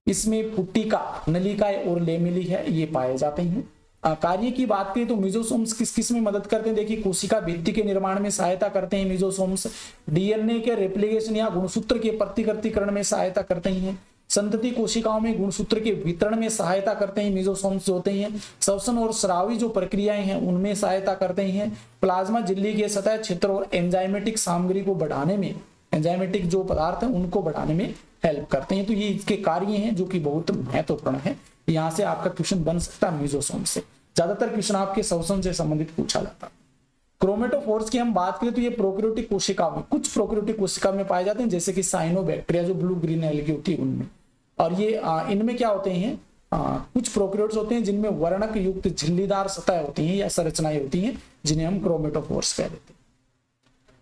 इसमें पुट्टिका, नलिकाएं और लेमिली है, ये पाए जाते हैं। कार्य की बात करें तो मीजोसोम्स किस किस में मदद करते हैं, देखिए कोशिका भित्ति के निर्माण में सहायता करते हैं मीजोसोम्स, डीएनए के रेप्लिकेशन या गुणसूत्र के प्रतिकृतिकरण में सहायता करते हैं, संतति कोशिकाओं में गुणसूत्र के वितरण में सहायता करते हैं मीजोसोम्स होते हैं, श्वसन और स्रावी जो प्रक्रियाएं हैं उनमें सहायता करते हैं, प्लाज्मा झिल्ली के सतह क्षेत्र और एंजाइमेटिक सामग्री को बढ़ाने में, एंजाइमेटिक जो पदार्थ है उनको बढ़ाने में हेल्प करते हैं। तो ये इसके कार्य हैं जो कि बहुत महत्वपूर्ण है। यहाँ से आपका क्वेश्चन बन सकता है मीजोसोम से, ज्यादातर क्वेश्चन आपके श्वसन से संबंधित पूछा जाता है। क्रोमेटोफोर्स की हम बात करें तो ये प्रोकैरियोटिक कोशिका में, कुछ प्रोकैरियोटिक कोशिका में पाए जाते हैं, जैसे कि साइनोबैक्टीरिया जो ब्लू ग्रीन एल्गी होती है उनमें। और ये इनमें क्या होते हैं, कुछ प्रोकैरियोट्स होते हैं जिनमें वर्णक युक्त झिल्लीदार सतह होती हैं या संरचनाएं होती हैं, जिन्हें हम क्रोमेटोफोर्स कह देते हैं।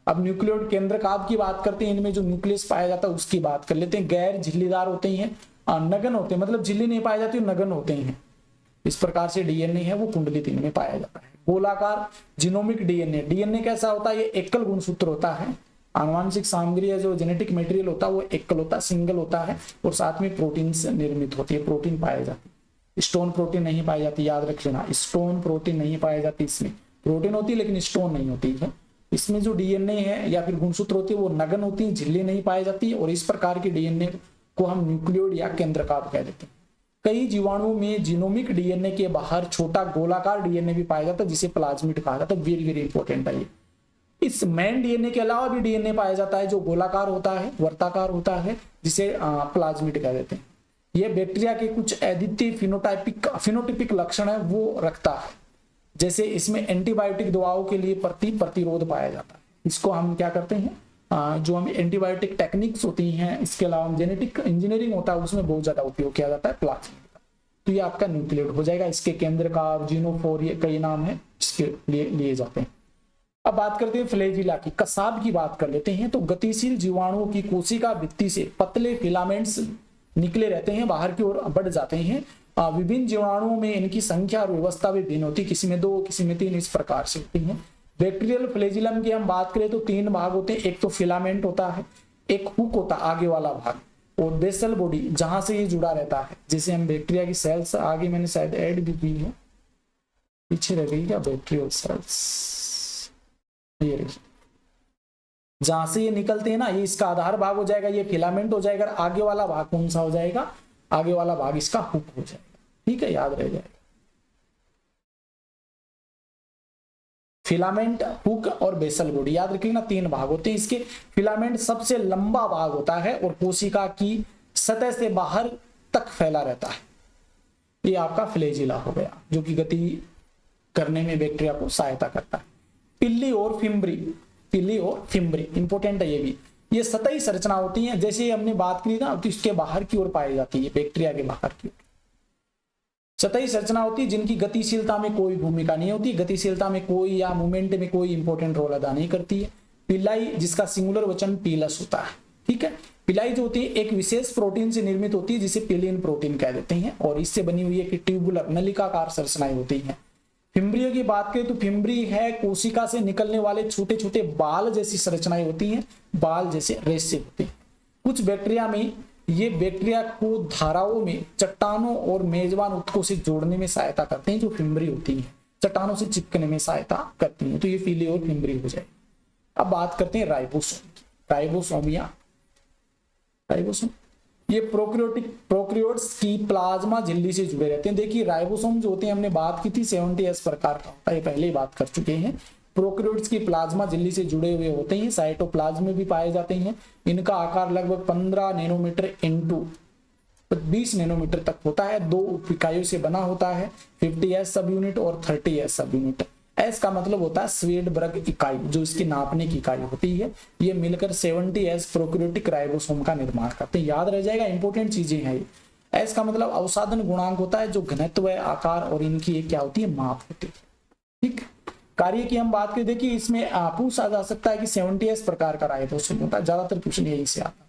अब न्यूक्लियोइड केंद्रकाभ की बात करते हैं, इनमें जो न्यूक्लियस पाया जाता है उसकी बात कर लेते हैं। गैर झिल्लीदार होते हैं, नगन होते हैं, मतलब झिल्ली नहीं पाई जाती, नगन होते हैं। इस प्रकार से डीएनए है वो कुंडलित इनमें पाया जाता है। गोलाकार जीनोमिक डीएनए, डीएनए कैसा होता है, ये एकल गुणसूत्र होता है। आनुवांशिक सामग्री है जो जेनेटिक मटेरियल होता है वो एकल होता है, सिंगल होता है, और साथ में प्रोटीन से निर्मित होती है, प्रोटीन पाई जाती है। स्टोन प्रोटीन नहीं पाई जाती, याद रख लेना, स्टोन प्रोटीन नहीं पाई जाती। इसमें प्रोटीन होती है लेकिन स्टोन नहीं होती है। इसमें जो डीएनए है या फिर गुणसूत्र होती है वो नगन होती है, झिल्ली नहीं पाई जाती, और इस प्रकार की डीएनए को हम न्यूक्लियोइड या केंद्रकाभ कह देते हैं। कई जीवाणुओं में जीनोमिक डीएनए के बाहर छोटा गोलाकार डीएनए भी पाया जाता है, जिसे प्लाज्मिड कहा जाता है। वेरी वेरी इंपॉर्टेंट है ये। इस मेन डीएनए के अलावा भी डीएनए पाया जाता है जो गोलाकार होता है, वर्ताकार होता है, जिसे प्लाज्मिड कह देते हैं। यह बैक्टीरिया के कुछ अद्वितीय फिनोटाइपिक लक्षण है वो रखता है, जैसे इसमें एंटीबायोटिक दवाओं के लिए प्रतिरोध पाया जाता है। इसको हम क्या करते हैं, जो हम एंटीबायोटिक टेक्निक्स होती हैं, इसके अलावा जेनेटिक इंजीनियरिंग होता है उसमें बहुत ज्यादा उपयोग किया जाता है प्लाज्मिड का। तो ये आपका न्यूक्लियोइड हो जाएगा। इसके केंद्र का जीनोफोर, ये कई नाम है इसके लिए जाते हैं। अब बात करते हैं फ्लैजिला की, कसाब की बात कर लेते हैं। तो गतिशील जीवाणुओं की कोशिका भित्ति से पतले फिलामेंट्स निकले रहते हैं, बाहर की ओर बढ़ जाते हैं। विभिन्न जीवाणुओं में इनकी संख्या और व्यवस्था भी भिन्न होती है, किसी में 2 किसी में 3 इस प्रकार से होती है। बैक्टीरियल फ्लैजिलम की हम बात करें तो 3 भाग होते हैं। एक तो फिलामेंट होता है, एक हुक होता है आगे वाला भाग, और बेसल बॉडी जहां से ये जुड़ा रहता है। जैसे हम बैक्टीरिया की सेल्स आगे मैंने शायद ऐड भी की है, पीछे रह गई क्या, बैक्टीरियल सेल्स ये रही, जहां से ये निकलते हैं ना, ये इसका आधार भाग हो जाएगा, ये फिलामेंट हो जाएगा। आगे वाला भाग कौन सा हो जाएगा, आगे वाला भाग इसका हुक हो जाएगा। ठीक है, याद रह जाएगा। फिलामेंट, हुक और बेसल बॉडी, याद रखिएगा 3 भाग होते हैं इसके। फिलामेंट सबसे लंबा भाग होता है और कोशिका की सतह से बाहर तक फैला रहता है। ये आपका फ्लैजिला हो गया, जो कि गति करने में बैक्टीरिया को सहायता करता है। पिल्ली और फिम्बरी, पिल्ली और फिम्बरी इंपॉर्टेंट है ये भी। ये सतही संरचना होती है, जैसे हमने बात की ना, तो इसके बाहर की ओर पाई जाती है, बैक्टीरिया के बाहर की ओर सतही संरचना होती है, जिनकी गतिशीलता में कोई भूमिका नहीं होती, गतिशीलता में कोई या मूवमेंट में कोई इंपॉर्टेंट रोल अदा नहीं करती है। पिलाई, जिसका सिंगुलर वचन पीलस होता है। ठीक है, पिलाई जो होती है एक विशेष प्रोटीन से निर्मित होती है, जिसे पिलिन प्रोटीन कह देते हैं, और इससे बनी हुई है कि ट्यूबुलर नलिकाकार संरचनाएं होती हैं। फिम्ब्रियों की बात करें तो फिम्ब्री है कोशिका से निकलने वाले छोटे छोटे बाल जैसी संरचनाएं होती हैं, बाल जैसे रेशे होते हैं। कुछ बैक्टीरिया में ये बैक्टीरिया को धाराओं में चट्टानों और मेजबान उत्तकों से जोड़ने में सहायता करते हैं, जो फिम्ब्री होती हैं, चट्टानों से चिपकने में सहायता करती हैं। तो ये पीली और फिम्ब्री हो जाए। अब बात करते हैं राइबोसोम की। राइबोसोम ये प्रोक्रियोट्स की प्लाज्मा झिल्ली से जुड़े रहते हैं। देखिए राइबोसोम जो होते हैं, हमने बात की थी 70S प्रकार का होता है, पहले ही बात कर चुके हैं। प्रोक्रियोट्स की प्लाज्मा झिल्ली से जुड़े हुए होते हैं, साइटोप्लाज्म में भी पाए जाते हैं। इनका आकार लगभग 15 नैनोमीटर इंटू 20 नैनोमीटर तक होता है। 2 उप इकाइयों से बना होता है, 50S सब यूनिट और 30S सब यूनिट। एस का मतलब होता है स्वेडबर्ग इकाई, जो इसकी नापने की इकाई होती है। ये मिलकर 70S प्रोक्रियोटिक राइबोसोम का निर्माण करते हैं। याद रह जाएगा, इंपॉर्टेंट चीजें हैं। एस का मतलब अवसादन गुणांक होता है, जो घनत्व है, आकार और इनकी एक क्या होती है, माप होती है। ठीक, कार्य की हम बात करें, देखिए इसमें पूछा जा सकता है कि 70S प्रकार का राइबोसोम होता है, ज्यादातर क्वेश्चन यही से आता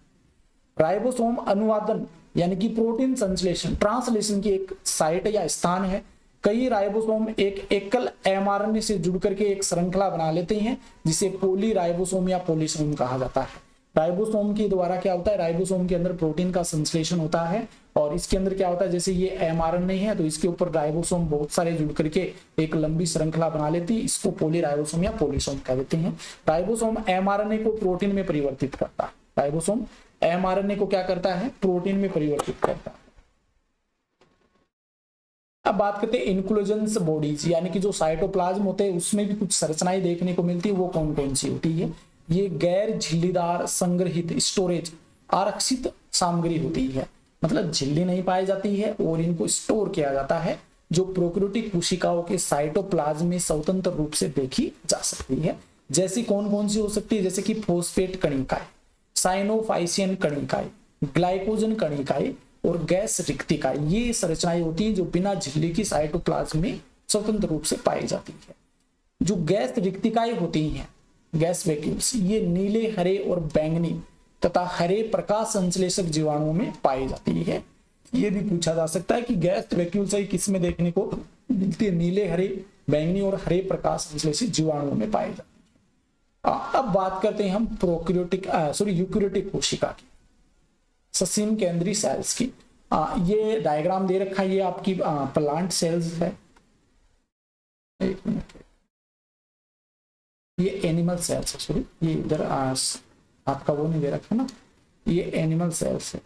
है। राइबोसोम अनुवादन यानी कि प्रोटीन संश्लेषण, ट्रांसलेशन की एक साइट या स्थान है। कई राइबोसोम एक एकल mRNA से जुड़ करके एक श्रृंखला बना लेते हैं, जिसे पोली राइबोसोम या पोलिसोम कहा जाता है। राइबोसोम के द्वारा क्या होता है, राइबोसोम के अंदर प्रोटीन का संश्लेषण होता है, और इसके अंदर क्या होता है, जैसे ये mRNA है तो इसके ऊपर राइबोसोम बहुत सारे जुड़ करके एक लंबी श्रृंखला बना लेती है, इसको पोली राइबोसोम या पोलिसोम कह देते हैं। राइबोसोम mRNA को प्रोटीन में परिवर्तित करता है। राइबोसोम mRNA को क्या करता है, प्रोटीन में परिवर्तित करता है। अब बात करते हैं इंक्लूजन्स बॉडीज, यानी कि जो साइटोप्लाज्म होते हैं उसमें भी कुछ संरचनाएं देखने को मिलती है। वो कौन कौन सी होती है, ये गैर झिल्लीदार संग्रहित स्टोरेज आरक्षित सामग्री होती है, मतलब झिल्ली नहीं पाई जाती है और इनको स्टोर किया जाता है, जो प्रोक्रियोटिक कोशिकाओं के साइटोप्लाज्म में स्वतंत्र रूप से देखी जा सकती है। जैसी कौन कौन सी हो सकती है, जैसे कि फोस्फेट कणिकाएं, साइनोफाइसियन कणिकाएं, ग्लाइकोजन कणिकाएं और गैस रिक्तिकाएं, ये संरचनाएं होती हैं जो बिना झिल्ली की साइटोप्लाज्म में स्वतंत्र रूप से पाई जाती है। जो गैस रिक्तिकाएं होती हैं, गैस वैक्यूल्स, ये नीले, हरे और बैंगनी तथा हरे प्रकाश संश्लेषक जीवाणुओं में पाई जाती है। ये भी पूछा जा सकता है कि गैस वैक्यूल्स किस में देखने को मिलती है, नीले, हरे, बैंगनी और हरे प्रकाश संश्लेषित जीवाणुओं में पाई जाती है। अब बात करते हैं हम यूकैरियोटिक कोशिका की, ससीम केंद्रीय सेल्स की। ये डायग्राम दे रखा है, ये आपकी प्लांट सेल्स है। एक मिनट, ये एनिमल सेल्स है, सॉरी ये इधर आपका वो नहीं दे रखा ना, ये एनिमल सेल्स है।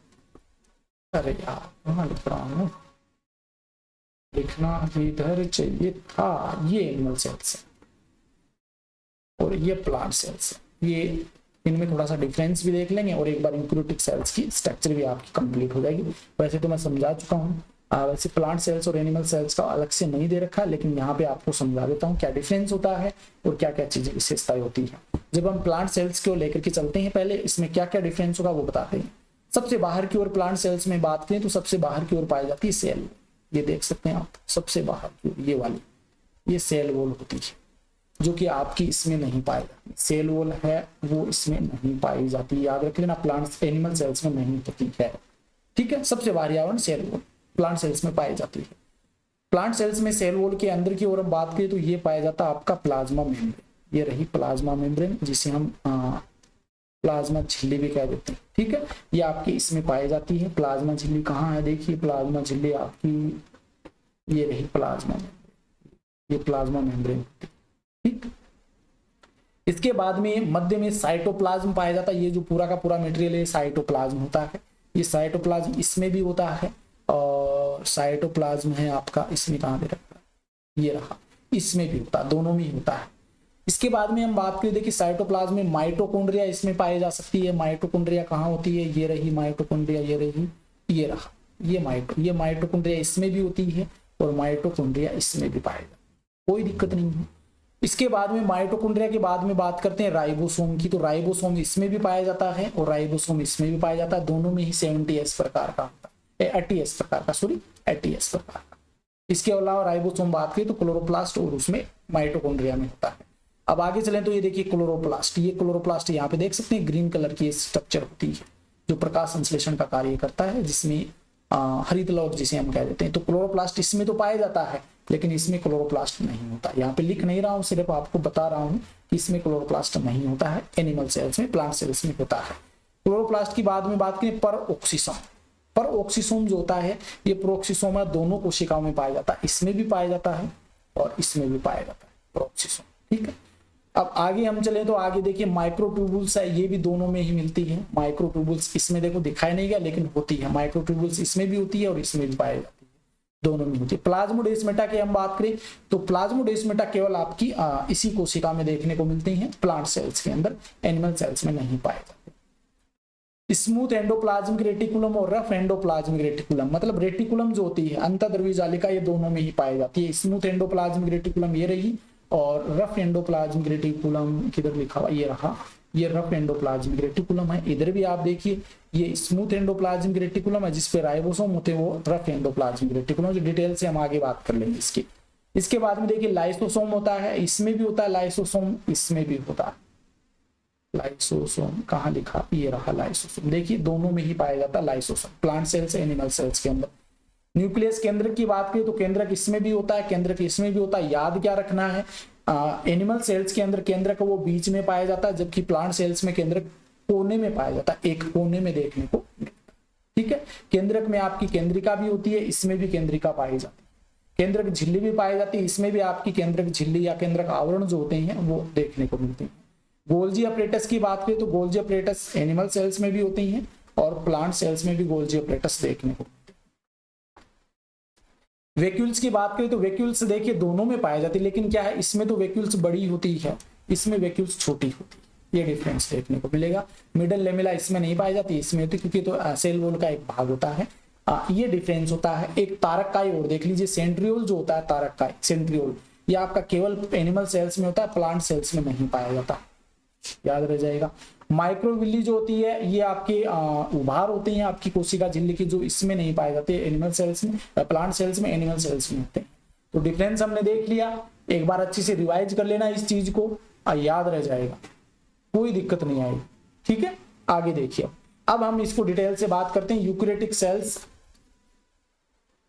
अरे यार कहाँ लिख रहा हूँ, लिखना इधर चाहिए था। ये एनिमल सेल्स है और ये प्लांट सेल्स है। ये इनमें थोड़ा सा डिफरेंस भी देख लेंगे और एक बार यूकैरियोटिक सेल्स की स्ट्रक्चर भी आपकी कंप्लीट हो जाएगी। वैसे तो मैं समझा चुका हूँ, वैसे प्लांट सेल्स और एनिमल सेल्स का अलग से नहीं दे रखा, लेकिन यहाँ पे आपको समझा देता हूँ क्या डिफरेंस होता है और क्या क्या चीजें विशेषताएं होती है। जब हम प्लांट सेल्स को लेकर के चलते हैं, पहले इसमें क्या क्या डिफरेंस होगा वो बताते हैं। सबसे बाहर की ओर प्लांट सेल्स में बात करें तो सबसे बाहर की ओर पाई जाती है सेल, ये देख सकते हैं आप, सबसे बाहर की ओर ये वाली, ये सेल वॉल होती है, जो कि आपकी इसमें नहीं पाई जाती। सेल वॉल है वो इसमें नहीं पाई जाती, याद रख लेना, प्लांट एनिमल सेल्स में नहीं होती है। ठीक है, सबसे बाहरी आवरण सेल वॉल प्लांट सेल्स में पाई जाती है। प्लांट सेल्स में सेल वॉल के अंदर की ओर हम बात करें तो ये पाया जाता है आपका प्लाज्मा मेम्ब्रेन। ये रही प्लाज्मा मेम्ब्रेन, जिसे हम प्लाज्मा झिल्ली भी कह देते हैं। ठीक है, ये आपकी इसमें पाई जाती है। प्लाज्मा झिल्ली कहाँ है, देखिए प्लाज्मा झिल्ली आपकी ये रही प्लाज्मा मेम्ब्रेन, ये प्लाज्मा मेम्ब्रेन। ठीक, इसके बाद में मध्य में साइटोप्लाज्म पाया जाता है। ये जो पूरा का पूरा मटेरियल है साइटोप्लाज्म होता है। ये साइटोप्लाज्म इसमें भी होता है और साइटोप्लाज्म है आपका इसमें कहाँ दे रखा है, ये रहा, इसमें भी होता है, दोनों में ही होता है। इसके बाद में हम बात करें, देखिए साइटोप्लाज्म में माइटोकॉन्ड्रिया इसमें पाई जा सकती है। माइटोकॉन्ड्रिया कहाँ होती है, ये रही माइटोकॉन्ड्रिया, ये रही, ये रहा, ये माइटोकॉन्ड्रिया इसमें भी होती है और माइटोकॉन्ड्रिया इसमें भी पाएगा, कोई दिक्कत नहीं है। इसके बाद में माइटोकॉन्ड्रिया के बाद में बात करते हैं राइबोसोम की। तो राइबोसोम इसमें भी पाया जाता है और राइबोसोम इसमें भी पाया जाता है। दोनों में ही 70S प्रकार का होता है, 80S प्रकार का, सॉरी 80S प्रकार का। इसके अलावा राइबोसोम बात करें तो क्लोरोप्लास्ट और उसमें माइटोकॉन्ड्रिया में होता है। अब आगे चलें तो ये देखिए क्लोरोप्लास्ट, ये क्लोरोप्लास्ट यहाँ पे देख सकते हैं ग्रीन कलर की स्ट्रक्चर होती है जो प्रकाश संश्लेषण का कार्य करता है, जिसमें हरित लौह जिसे हम कह देते हैं। तो क्लोरोप्लास्ट इसमें तो पाया जाता है, लेकिन इसमें क्लोरोप्लास्ट नहीं होता। यहाँ पे लिख नहीं रहा हूँ, सिर्फ आपको बता रहा हूँ कि इसमें क्लोरोप्लास्ट नहीं होता है। एनिमल सेल्स में, प्लांट सेल्स में होता है। क्लोरोप्लास्ट की बाद में बात करें परऑक्सीसोम। परऑक्सीसोम जो होता है ये प्रोक्सीसोमा दोनों कोशिकाओं में पाया जाता है, इसमें भी पाया जाता है और इसमें भी पाया जाता है परऑक्सीसोम। ठीक है, अब आगे हम चले तो आगे देखिए माइक्रोट्यूबुल्स है, ये भी दोनों में ही मिलती है। माइक्रोट्यूबुल्स इसमें देखो दिखाई नहीं गया लेकिन होती है, माइक्रोट्यूबुल्स इसमें भी होती है और इसमें भी पाई जाती है, दोनों में होती है। प्लाज्मोडेस्माटा की हम बात करें तो प्लाज्मोडेस्माटा केवल आपकी इसी कोशिका में देखने को मिलती है, प्लांट सेल्स के अंदर, एनिमल सेल्स में नहीं पाए जाते। स्मूथ एंडोप्लाज्मिक रेटिकुलम और रफ एंडोप्लाज्मिक रेटिकुलम, मतलब रेटिकुलम जो होती है अंतःद्रव्य जालिका, ये दोनों में ही पाई जाती है। स्मूथ एंडोप्लाज्मिक रेटिकुलम ये रही, और रफ एंडोप्लाज्मिक रेटिकुलम किधर लिखा हुआ, ये रहा, ये रफ एंडोप्लाज्मिक रेटिकुलम है। इधर भी आप देखिए ये स्मूथ एंडोप्लाज्मिक रेटिकुलम है जिसपे राइबोसोम होते हैं, वो रफ एंडोप्लाज्मिक रेटिकुलम, जो डिटेल से हम आगे बात कर लेंगे इसकी। इसके बाद में देखिए लाइसोसोम होता है, इसमें भी होता है लाइसोसोम, इसमें भी होता है लाइसोसोम। कहाँ लिखा, ये रहा लाइसोसोम, देखिए दोनों में ही पाया जाता है lysosome, plant cells animal cells के अंदर। न्यूक्लियस केंद्रक की बात करें तो केंद्रक इसमें भी होता है, केंद्रक इसमें भी होता है। याद क्या रखना है, एनिमल सेल्स के अंदर केंद्रक वो बीच में पाया जाता है, जबकि प्लांट सेल्स में केंद्रक कोने में पाया जाता है, एक कोने में देखने को मिलता है। ठीक है, केंद्रक में आपकी केंद्रिका भी होती है, इसमें भी केंद्रिका पाई जाती है। केंद्रक झिल्ली भी पाई जाती है, इसमें भी आपकी केंद्रक झिल्ली या केंद्रक आवरण जो होते हैं वो देखने को मिलते हैं। गोल्जी अपरेटस की बात करें तो गोल्जी अपरेटस एनिमल सेल्स में भी होती हैं और प्लांट सेल्स में भी गोल्जी अपरेटस देखने को। वैक्यूल्स की बात करें तो वैक्यूल्स देखिए दोनों में पाई जाती है, लेकिन क्या है इसमें तो वैक्यूल्स बड़ी होती है, इसमें वैक्यूल्स छोटी होती है, ये डिफरेंस देखने को मिलेगा। मिडल लेमेला इसमें नहीं पाई जाती, इसमें होती क्योंकि तो सेल वॉल का एक भाग होता है, ये डिफरेंस होता है। एक तारककाई और देख लीजिए, सेंट्रियोल जो होता है तारककाई, सेंट्रियोल ये आपका केवल एनिमल सेल्स में होता है, प्लांट सेल्स में नहीं पाया जाता, याद रह जाएगा। माइक्रोविल्ली जो होती है ये आपके उभार होते हैं आपकी कोशिका झिल्ली की, जो इसमें नहीं पाए जाते, एनिमल सेल्स में, प्लांट सेल्स में, एनिमल सेल्स में होते हैं। तो डिफरेंस हमने देख लिया, एक बार अच्छे से रिवाइज कर लेना इस चीज को, याद रह जाएगा, कोई दिक्कत नहीं आएगी। ठीक है, आगे देखिए, अब हम इसको डिटेल से बात करते हैं। यूकेरियोटिक सेल्स,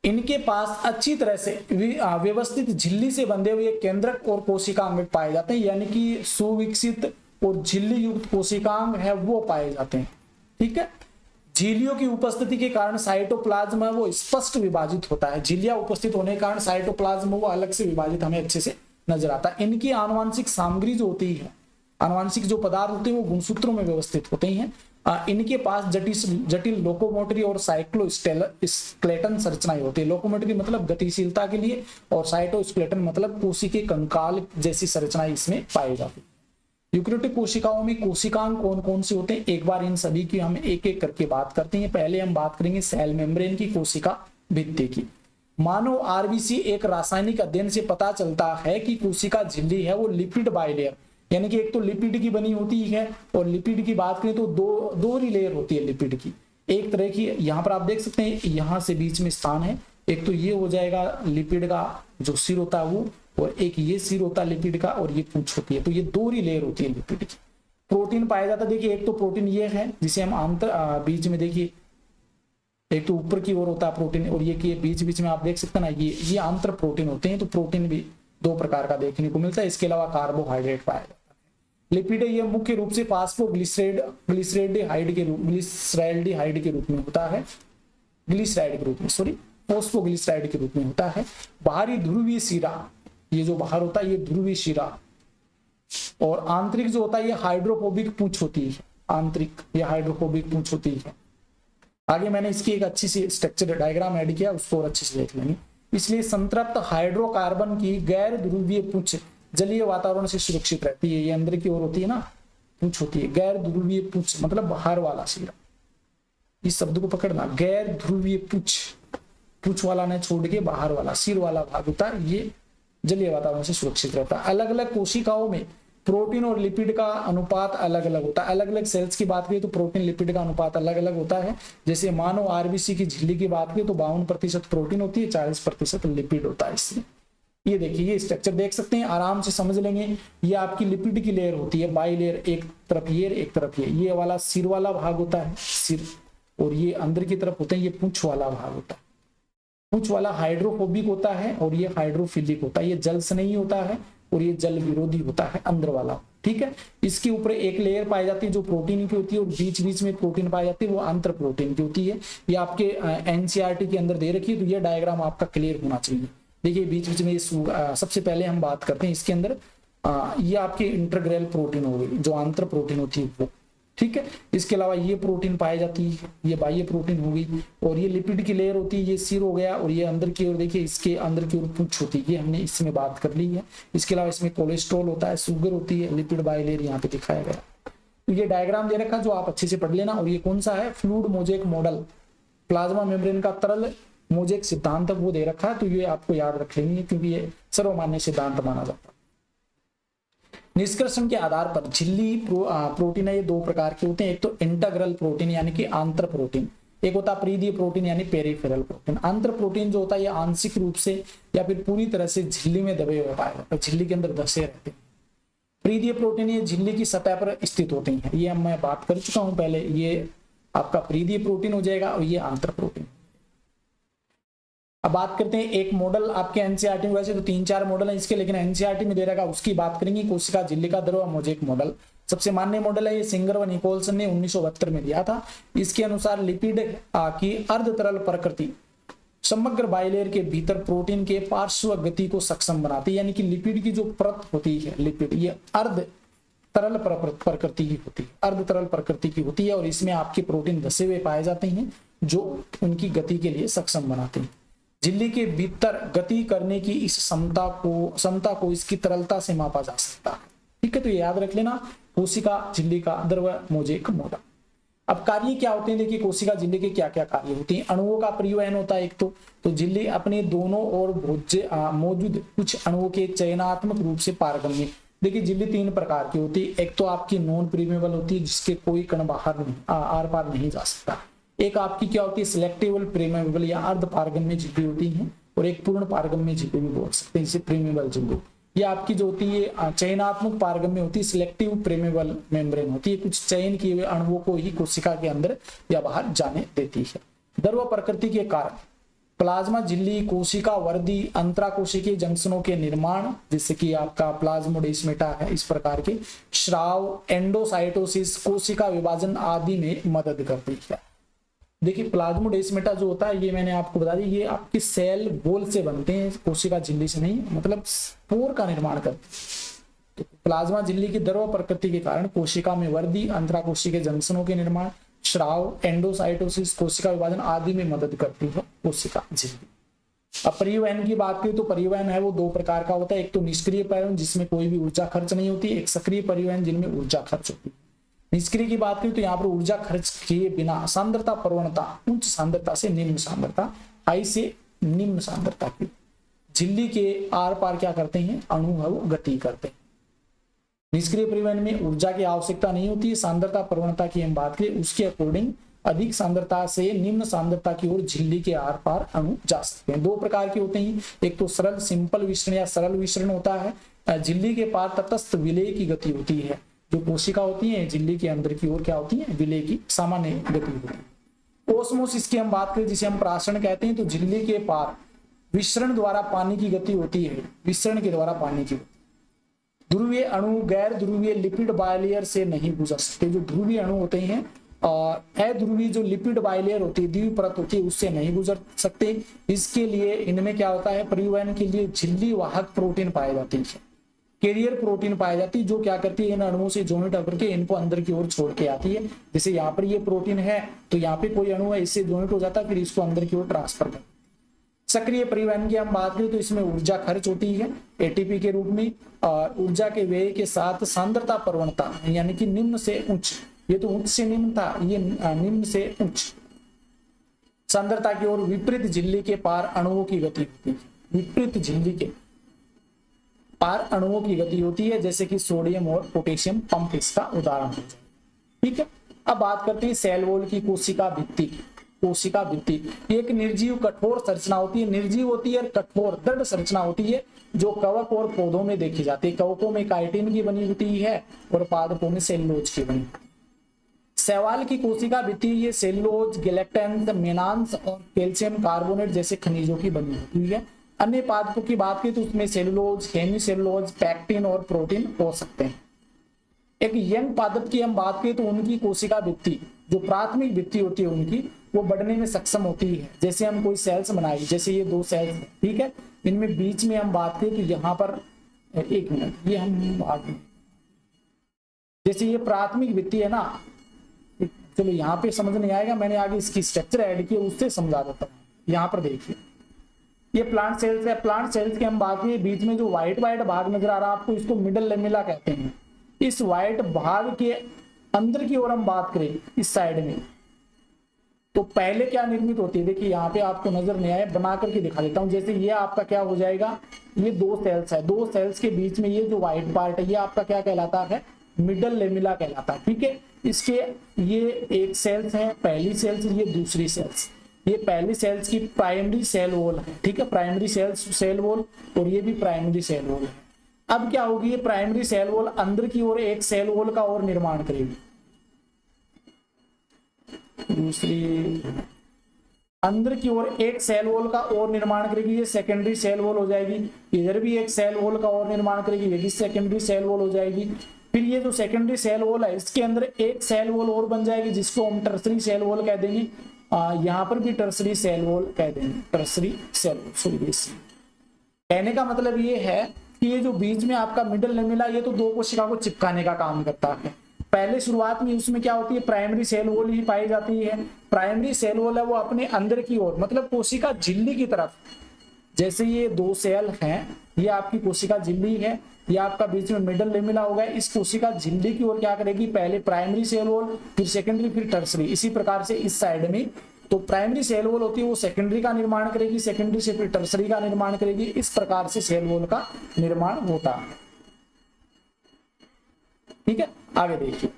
इनके पास अच्छी तरह से व्यवस्थित झिल्ली से बंधे हुए केंद्रक और कोशिकांग पाए जाते हैं, यानी कि सुविकसित और झिल्ली युक्त कोशिकांग है वो पाए जाते हैं। ठीक है, झिल्लियों की उपस्थिति के कारण साइटोप्लाज्म है वो स्पष्ट विभाजित होता है, झिल्लियां उपस्थित होने के कारण साइटोप्लाज्म वो अलग से विभाजित हमें अच्छे से नजर आता है। इनकी आनुवांशिक सामग्री जो होती है, आनुवांशिक जो पदार्थ होते हैं वो गुणसूत्रों में व्यवस्थित होते हैं। इनके पास जटिल लोकोमोटरी और साइक्लोस्केलेटन संरचनाएं होती है। लोकोमोटरी मतलब गतिशीलता के लिए, और साइटोस्केलेटन मतलब कोशिका के कंकाल जैसी संरचनाएं इसमें पाई जाती है। यूकेरियोटिक कोशिकाओं में कोशिकांग कौन कौन से होते हैं, एक बार इन सभी की हम एक एक करके बात करते हैं। पहले हम बात करेंगे सेल मेम्ब्रेन की, कोशिका भित्ति की। मानव आरबीसी एक रासायनिक अध्ययन से पता चलता है कि कोशिका झिल्ली है वो लिपिड बाइलेयर, यानी कि एक तो लिपिड की बनी होती है, और लिपिड की बात करें तो दो ही लेयर होती है लिपिड की। एक तरह की यहाँ पर आप देख सकते हैं, यहाँ से बीच में स्थान है, एक तो ये हो जाएगा लिपिड का जो सिर होता है वो, और एक ये सिर होता है लिपिड का, और ये पूंछ होती है, तो ये दो ही लेयर होती है लिपिड की। प्रोटीन पाया जाता है, देखिए एक तो प्रोटीन ये है जिसे हम आंतर बीच में देखिए, एक तो ऊपर की ओर होता है प्रोटीन, और ये बीच बीच में आप देख सकते हैं ना, ये आंतर प्रोटीन होते हैं। तो प्रोटीन भी दो प्रकार का देखने को मिलता है, इसके अलावा कार्बोहाइड्रेट पाया जाता है। लिपिड ये मुख्य रूप से ग्लिसरेल्डिहाइड के रूप में होता है, फोस्फोग्लिसराइड के रूप में होता है। बाहरी ध्रुवीय शिरा, ये जो बाहर होता है ये ध्रुवीय शिरा, और आंतरिक जो होता है ये हाइड्रोफोबिक पूंछ होती है, आंतरिक ये हाइड्रोफोबिक पूंछ होती है। आगे मैंने इसकी एक अच्छी सी स्ट्रक्चर डायग्राम ऐड किया, उसको और अच्छे से देख लेंगे। इसलिए संतृप्त हाइड्रोकार्बन की गैर ध्रुवीय पूंछ जलीय वातावरण से सुरक्षित रहती है। ये अंदर की ओर होती है ना, पूंछ होती है। गैर ध्रुवीय पूंछ मतलब बाहर वाला शिरा, इस शब्द को पकड़ना, गैर ध्रुवीय पूंछ वाला ने छोड़ के बाहर वाला सिर वाला भाग होता है, ये जलीय वातावरण से सुरक्षित रहता है। अलग अलग कोशिकाओं में प्रोटीन और लिपिड का अनुपात अलग अलग होता है। अलग अलग सेल्स की बात करें तो प्रोटीन लिपिड का अनुपात अलग अलग होता है। जैसे मानव आरबीसी की झिल्ली की बात करें तो 52% प्रोटीन होती है, 40% लिपिड होता है इसमें। ये देखिए, ये स्ट्रक्चर देख सकते हैं, आराम से समझ लेंगे। ये आपकी लिपिड की लेयर होती है, बाई लेयर, एक तरफ ये एक तरफ ये वाला सिर वाला भाग होता है सिर, और ये अंदर की तरफ होते हैं, ये पूंछ वाला भाग होता है। पूंछ वाला हाइड्रोफोबिक होता है और ये हाइड्रोफिलिक होता है, ये जल स्नेही होता है और ये जल विरोधी होता है अंदर वाला। ठीक है, इसके ऊपर एक लेयर पाई जाती है जो प्रोटीन की होती है, और बीच बीच में प्रोटीन पाई जाती है वो अंतर प्रोटीन की होती है। ये आपके एनसीईआरटी के अंदर दे रखी है, तो ये डायग्राम आपका क्लियर होना चाहिए। देखिए बीच बीच में सबसे पहले हम बात करते हैं इसके अंदर ये आपकी इंटरग्रेल प्रोटीन हो गई, जो आंतर प्रोटीन होती है वो, ठीक है। इसके अलावा ये प्रोटीन पाई जाती है, ये बाह्य प्रोटीन हो गई, और ये लिपिड की लेयर होती है, ये सिर हो गया, और ये अंदर की ओर देखिए, इसके अंदर की ओर पूंछ होती है, ये हमने इसमें बात कर ली है। इसके अलावा इसमें कोलेस्ट्रॉल होता है, शुगर होती है, लिपिड बाइलेयर यहाँ पे दिखाया गया। तो ये डायग्राम दे रखा जो आप अच्छे से पढ़ लेना। और ये कौन सा है, fluid mosaic model, plasma membrane का तरल मोजेक सिद्धांत वो दे रखा है, तो ये आपको याद रख लेंगे क्योंकि ये सर्वमान्य सिद्धांत माना जाता है। निष्कर्षण के आधार पर झिल्ली प्रोटीन है, ये दो प्रकार के होते हैं। एक तो इंटीग्रल प्रोटीन यानी कि आंतर प्रोटीन, एक होता है परिधीय प्रोटीन यानी पेरिफेरल प्रोटीन। आंतर प्रोटीन जो होता है ये आंशिक रूप से या फिर पूरी तरह से झिल्ली में दबे हुए पाए जाते हैं, झिल्ली के अंदर धसे रहते हैं। परिधीय प्रोटीन ये झिल्ली की सतह पर स्थित होते हैं, ये मैं बात कर चुका हूं पहले। ये आपका परिधीय प्रोटीन हो जाएगा और ये आंतर प्रोटीन। अब बात करते हैं एक मॉडल आपके एनसीईआरटी में, वैसे तो 3-4 मॉडल है इसके, लेकिन एनसीईआरटी में दे रखा उसकी बात करेंगे। कोशिका झिल्ली का द्रव मोजेक मॉडल सबसे मान्य मॉडल है, ये सिंगर व निकोलसन ने 1972 में दिया था। इसके अनुसार लिपिड की अर्ध तरल प्रकृति समग्र बाइलेयर के भीतर प्रोटीन के पार्श्व गति को सक्षम बनाती है, यानी कि लिपिड की जो परत होती है, लिपिड ये अर्ध तरल प्रकृति की होती है, अर्ध तरल प्रकृति की होती है, और इसमें आपके प्रोटीन धसे हुए पाए जाते हैं जो उनकी गति के लिए सक्षम बनाते हैं। झिल्ली के भीतर गति करने की इस क्षमता को इसकी तरलता से मापा जा सकता है, ठीक है। तो ये याद रख लेना, कोशिका झिल्ली का द्रव मोजेक मॉडल। अब कार्य क्या होते हैं, देखिए कोशिका झिल्ली के क्या क्या कार्य होते हैं। अणुओं का परिवहन होता है एक तो झिल्ली अपने दोनों ओर मौजूद कुछ अणुओं के चयनात्मक रूप से पारगम्य। देखिए झिल्ली 3 प्रकार की होती है, एक तो आपकी नॉन प्रीमेबल होती है जिसके कोई कण बाहर नहीं आर पार नहीं जा सकता। एक आपकी क्या होती है, सिलेक्टिव प्रीमेबल या अर्ध पारगम्य झिल्ली होती है, और एक पूर्ण पारगम्य झिल्ली भी बोल सकते हैं, इसे प्रीमेबल झिल्ली। ये आपकी जो होती है चयनात्मक पारगम्य होती है, सिलेक्टिव प्रीमेबल मेम्ब्रेन होती है, कुछ चयन किए हुए अणुओं को ही कोशिका के अंदर या बाहर जाने देती है। द्रव प्रकृति के कारण प्लाज्मा झिल्ली कोशिका वर्दी अंतराकोशिकीय जंक्शनों के निर्माण, जैसे कि आपका प्लाज्मोडेस्माटा है, इस प्रकार के स्राव, एंडोसाइटोसिस, कोशिका विभाजन आदि में मदद करती है। देखिए प्लाज्मोडेस्माटा जो होता है, ये मैंने आपको बता दी, ये आपके सेल वॉल से बनते हैं, कोशिका झिल्ली से नहीं, मतलब स्पोर का निर्माण करते हैं। तो प्लाज्मा झिल्ली की द्रव प्रकृति के कारण कोशिका में वर्दी, अंतराकोशिकीय जंक्शनों के निर्माण, स्राव, एंडोसाइटोसिस, कोशिका विभाजन आदि में मदद करती है कोशिका झिल्ली। अब परिवहन की बात करें तो परिवहन है वो 2 प्रकार का होता है, एक तो निष्क्रिय परिवहन जिसमें कोई भी ऊर्जा खर्च नहीं होती, एक सक्रिय परिवहन जिनमें ऊर्जा खर्च होती है। निष्क्रिय की बात करें तो यहाँ पर ऊर्जा खर्च किए बिना सांद्रता प्रवणता उच्च सांद्रता से निम्न सांद्रता, हाई से निम्न सांद्रता की झिल्ली के आर पार क्या करते हैं, अणु है वो गति करते हैं। निष्क्रिय परिवहन में ऊर्जा की आवश्यकता नहीं होती है। सांद्रता प्रवणता की हम बात करें उसके अकॉर्डिंग अधिक सांद्रता से निम्न सांद्रता की ओर झिल्ली के आर पार अणु जा सकते हैं। 2 प्रकार के होते हैं, एक तो सरल सिंपल विसरण या सरल विसरण होता है। झिल्ली के पार तटस्थ विलय की गति होती है, जो कोशिका होती है झिल्ली के अंदर की ओर क्या होती है, विलय की सामान्य गति होती है। ओस्मोसिस की हम बात करें जिसे हम प्राशन कहते हैं, तो झिल्ली के पार विसरण द्वारा पानी की गति होती है, विसरण के द्वारा पानी की। ध्रुवीय अणु गैर ध्रुवीय लिपिड बाइलेयर से नहीं गुजर सकते। जो ध्रुवीय अणु होते हैं और अध्रुवीय जो लिपिड बाइलेयर होती है, द्वितीय परत होती है, उससे नहीं गुजर सकते। इसके लिए इनमें क्या होता है, परिवहन के लिए झिल्ली वाहक प्रोटीन पाई जाती है, कैरियर प्रोटीन पाई जाती है, जो क्या करती है इन अणुओं से जॉइंट होकर के इनको अंदर की ओर छोड़ के आती है। जैसे यहाँ पर ये प्रोटीन है तो यहाँ पे कोई अणु है, इससे जॉइंट हो जाता है, फिर इसको अंदर की ओर ट्रांसफर करता है। सक्रिय परिवहन की हम बात करें तो इसमें ऊर्जा खर्च होती है एटीपी के रूप में, और ऊर्जा के व्यय के साथ सांद्रता प्रवणता यानी कि निम्न से उच्च, ये तो उच्च से निम्न था, ये निम्न से उच्च सांद्रता की ओर विपरीत झिल्ली के पार अणुओं की गति होती है। विपरीत झिल्ली के पार अणुओं की गति होती है, जैसे कि सोडियम और पोटेशियम पंप इसका उदाहरण है। ठीक है, अब बात करते हैं सेल वॉल की। कोशिका भित्ति, कोशिका भित्ति एक निर्जीव कठोर संरचना होती है, निर्जीव होती है, कठोर दृढ़ संरचना होती है, जो कवक और पौधों में देखी जाती है। कवकों में काइटिन की बनी होती है और पादपों में सेलुलोज की बनी। शैवाल की कोशिका भित्ति ये सेलुलोज, गैलेक्टेंस, मेनान्स और कैल्शियम कार्बोनेट जैसे खनिजों की बनी होती है। अन्य पादपों की बात करें तो उसमें सेलुलोज, हेमीसेलुलोज, पैक्टिन और प्रोटीन हो सकते हैं। एक यंग पादप की हम बात करें तो उनकी कोशिका भित्ति, जो प्राथमिक भित्ति होती है उनकी, वो बढ़ने में सक्षम होती है। जैसे हम कोई सेल्स बनाए, जैसे ये 2 सेल्स, ठीक है, इनमें बीच में हम बात करें तो यहाँ पर एक मिनट, ये हम आगे, जैसे ये प्राथमिक भित्ति है ना, चलो यहाँ पे समझ नहीं आएगा, मैंने आगे इसकी स्ट्रक्चर ऐड की उससे समझा देता हूँ। यहाँ पर देखिए ये प्लांट सेल्स है, प्लांट सेल्स की हम बात करें, बीच में जो व्हाइट व्हाइट भाग नजर आ रहा है आपको, इसको मिडल लेमिला कहते हैं। इस व्हाइट भाग के अंदर की ओर हम बात करें इस साइड में, तो पहले क्या निर्मित होती है, देखिए यहाँ पे आपको नजर नहीं आया, बना करके दिखा देता हूँ। जैसे ये आपका क्या हो जाएगा, ये दो सेल्स है, दो सेल्स के बीच में ये जो व्हाइट पार्ट है ये आपका क्या कहलाता है, मिडल लेमिला कहलाता है। ठीक है, इसके ये एक सेल्स है, पहली सेल्स, ये दूसरी सेल्स, ये पहली सेल्स की प्राइमरी सेल वॉल है। ठीक है, प्राइमरी सेल वॉल, और ये भी प्राइमरी सेल वॉल है। अब क्या होगी, ये प्राइमरी सेल वॉल अंदर की ओर एक सेल वॉल का और निर्माण करेगी, दूसरी अंदर की ओर एक सेल वॉल का और निर्माण करेगी, ये सेकेंडरी सेल वॉल हो जाएगी। इधर भी एक सेल वॉल का और निर्माण करेगी, ये भी सेकेंडरी सेल वॉल हो जाएगी। फिर ये जो सेकेंडरी सेल वॉल है इसके अंदर एक सेल वॉल और बन जाएगी, जिसको हम टर्सरी सेल वॉल कह देंगे। यहाँ पर भी टर्सरी सेल वॉल कह देंगे, टर्सरी सेल वॉल। कहने का मतलब ये है कि ये जो बीच में आपका मिडल लेमिला, ये तो दो कोशिका को चिपकाने का काम करता है। पहले शुरुआत में उसमें क्या होती है, प्राइमरी सेल वॉल ही पाई जाती है। प्राइमरी सेल वॉल है वो अपने अंदर की ओर, मतलब कोशिका झिल्ली की तरफ, जैसे ये दो सेल हैं, ये आपकी कोशिका झिल्ली है, ये आपका बीच में मिडल लेमिला होगा। इस कोशिका झिल्ली की ओर क्या करेगी, पहले प्राइमरी सेल वॉल, फिर सेकेंडरी, फिर टर्सरी। इसी प्रकार से इस साइड में तो प्राइमरी सेल वॉल होती है वो सेकेंडरी का निर्माण करेगी, सेकेंडरी से फिर टर्सरी का निर्माण करेगी। इस प्रकार से सेल वॉल का निर्माण होता है। ठीक है, आगे देखिए,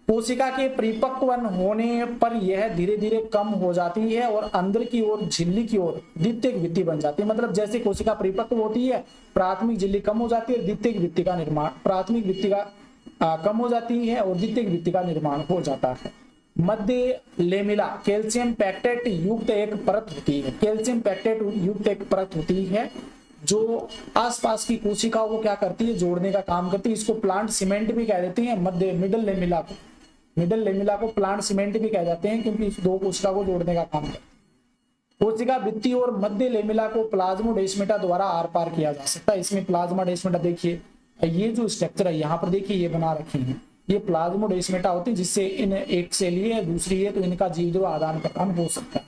कोशिका के परिपक्व होने पर यह धीरे धीरे कम हो जाती है और अंदर की ओर झिल्ली की ओर द्वितीयक भित्ति बन जाती है। मतलब जैसे कोशिका परिपक्व होती है, प्राथमिक झिल्ली कम हो जाती है, द्वितीयक भित्ति का निर्माण, प्राथमिक भित्ति का कम हो जाती है और द्वितीयक भित्ति का निर्माण हो जाता है। मध्य लेमिला कैल्शियम पैक्टेट युक्त एक परत होती है, कैल्शियम पैक्टेट युक्त एक परत होती है जो आसपास की कोशिकाओं को क्या करती है, जोड़ने का काम करती है। इसको प्लांट सीमेंट भी कह देते हैं। मध्य मिडल लेमिला को प्लांट सीमेंट भी कह जाते हैं, क्योंकि इस दो कोशिका को जोड़ने का काम करती है। कोशिका भित्ति और मध्य लेमिला को प्लाज्मोडेस्माटा द्वारा आर पार किया जा सकता है। इसमें प्लाज्मोडेस्माटा देखिए, ये जो स्ट्रक्चर है यहाँ पर देखिए, ये बना रखे हैं, ये प्लाज्मोडेस्माटा होती है, जिससे इन एक से लिए दूसरी है तो इनका जीवद्रव्य आदान प्रदान हो सकता है।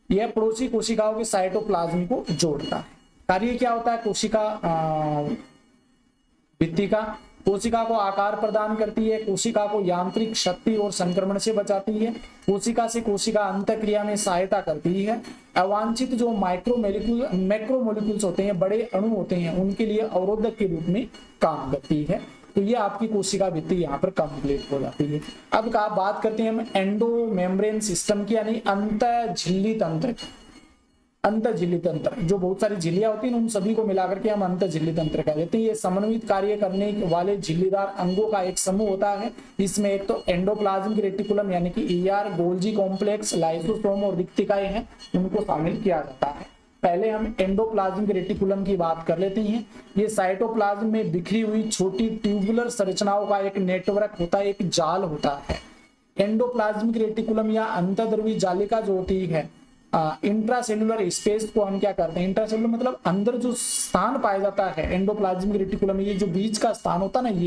यह पड़ोसी कोशिकाओं के साइटोप्लाज्म को जोड़ता है। कार्य क्या होता है कोशिका भित्ति का, कोशिका को आकार प्रदान करती है, कोशिका को यांत्रिक क्षति और संक्रमण से बचाती है, कोशिका से कोशिका अंतःक्रिया में सहायता करती है। अवांछित जो मैक्रोमोलिक्यूल्स होते हैं, बड़े अणु होते हैं, उनके लिए अवरोधक के रूप में काम करती है। तो ये आपकी कोशिका भित्ति यहाँ पर कंप्लीट हो जाती है। अब का बात करते हैं हम एंडो मेम्ब्रेन सिस्टम की, यानी अंत झिल्ली तंत्र। अंत झिल्ली तंत्र, जो बहुत सारी झिल्लियां होती हैं उन सभी को मिलाकर के हम अंत झिल्ली तंत्र कह देते हैं। ये समन्वित कार्य करने वाले झिल्लीदार अंगों का एक समूह होता है। इसमें एक तो एंडोप्लाज्मिक रेटिकुलम यानी कि ईआर, गोल्जी कॉम्प्लेक्स, लाइसोसोम और रिक्तिकाएं हैं, उनको शामिल किया जाता है। पहले हम एंडोप्लाज्मिक रेटिकुलम की बात कर लेते हैं। ये साइटोप्लाज्म में बिखरी हुई छोटी ट्यूबुलर संरचनाओं का एक नेटवर्क होता है, एक जाल होता है। एंडोप्लाज्मिक रेटिकुलम या अंतःद्रवी जालिका जो होती है, इंट्रासेलुलर स्पेस को हम क्या करते हैं, इंट्रासेलुलर मतलब अंदर जो स्थान पाया जाता है एंडोप्लाज्मिक रेटिकुलम में, ये जो बीच का स्थान होता है ना,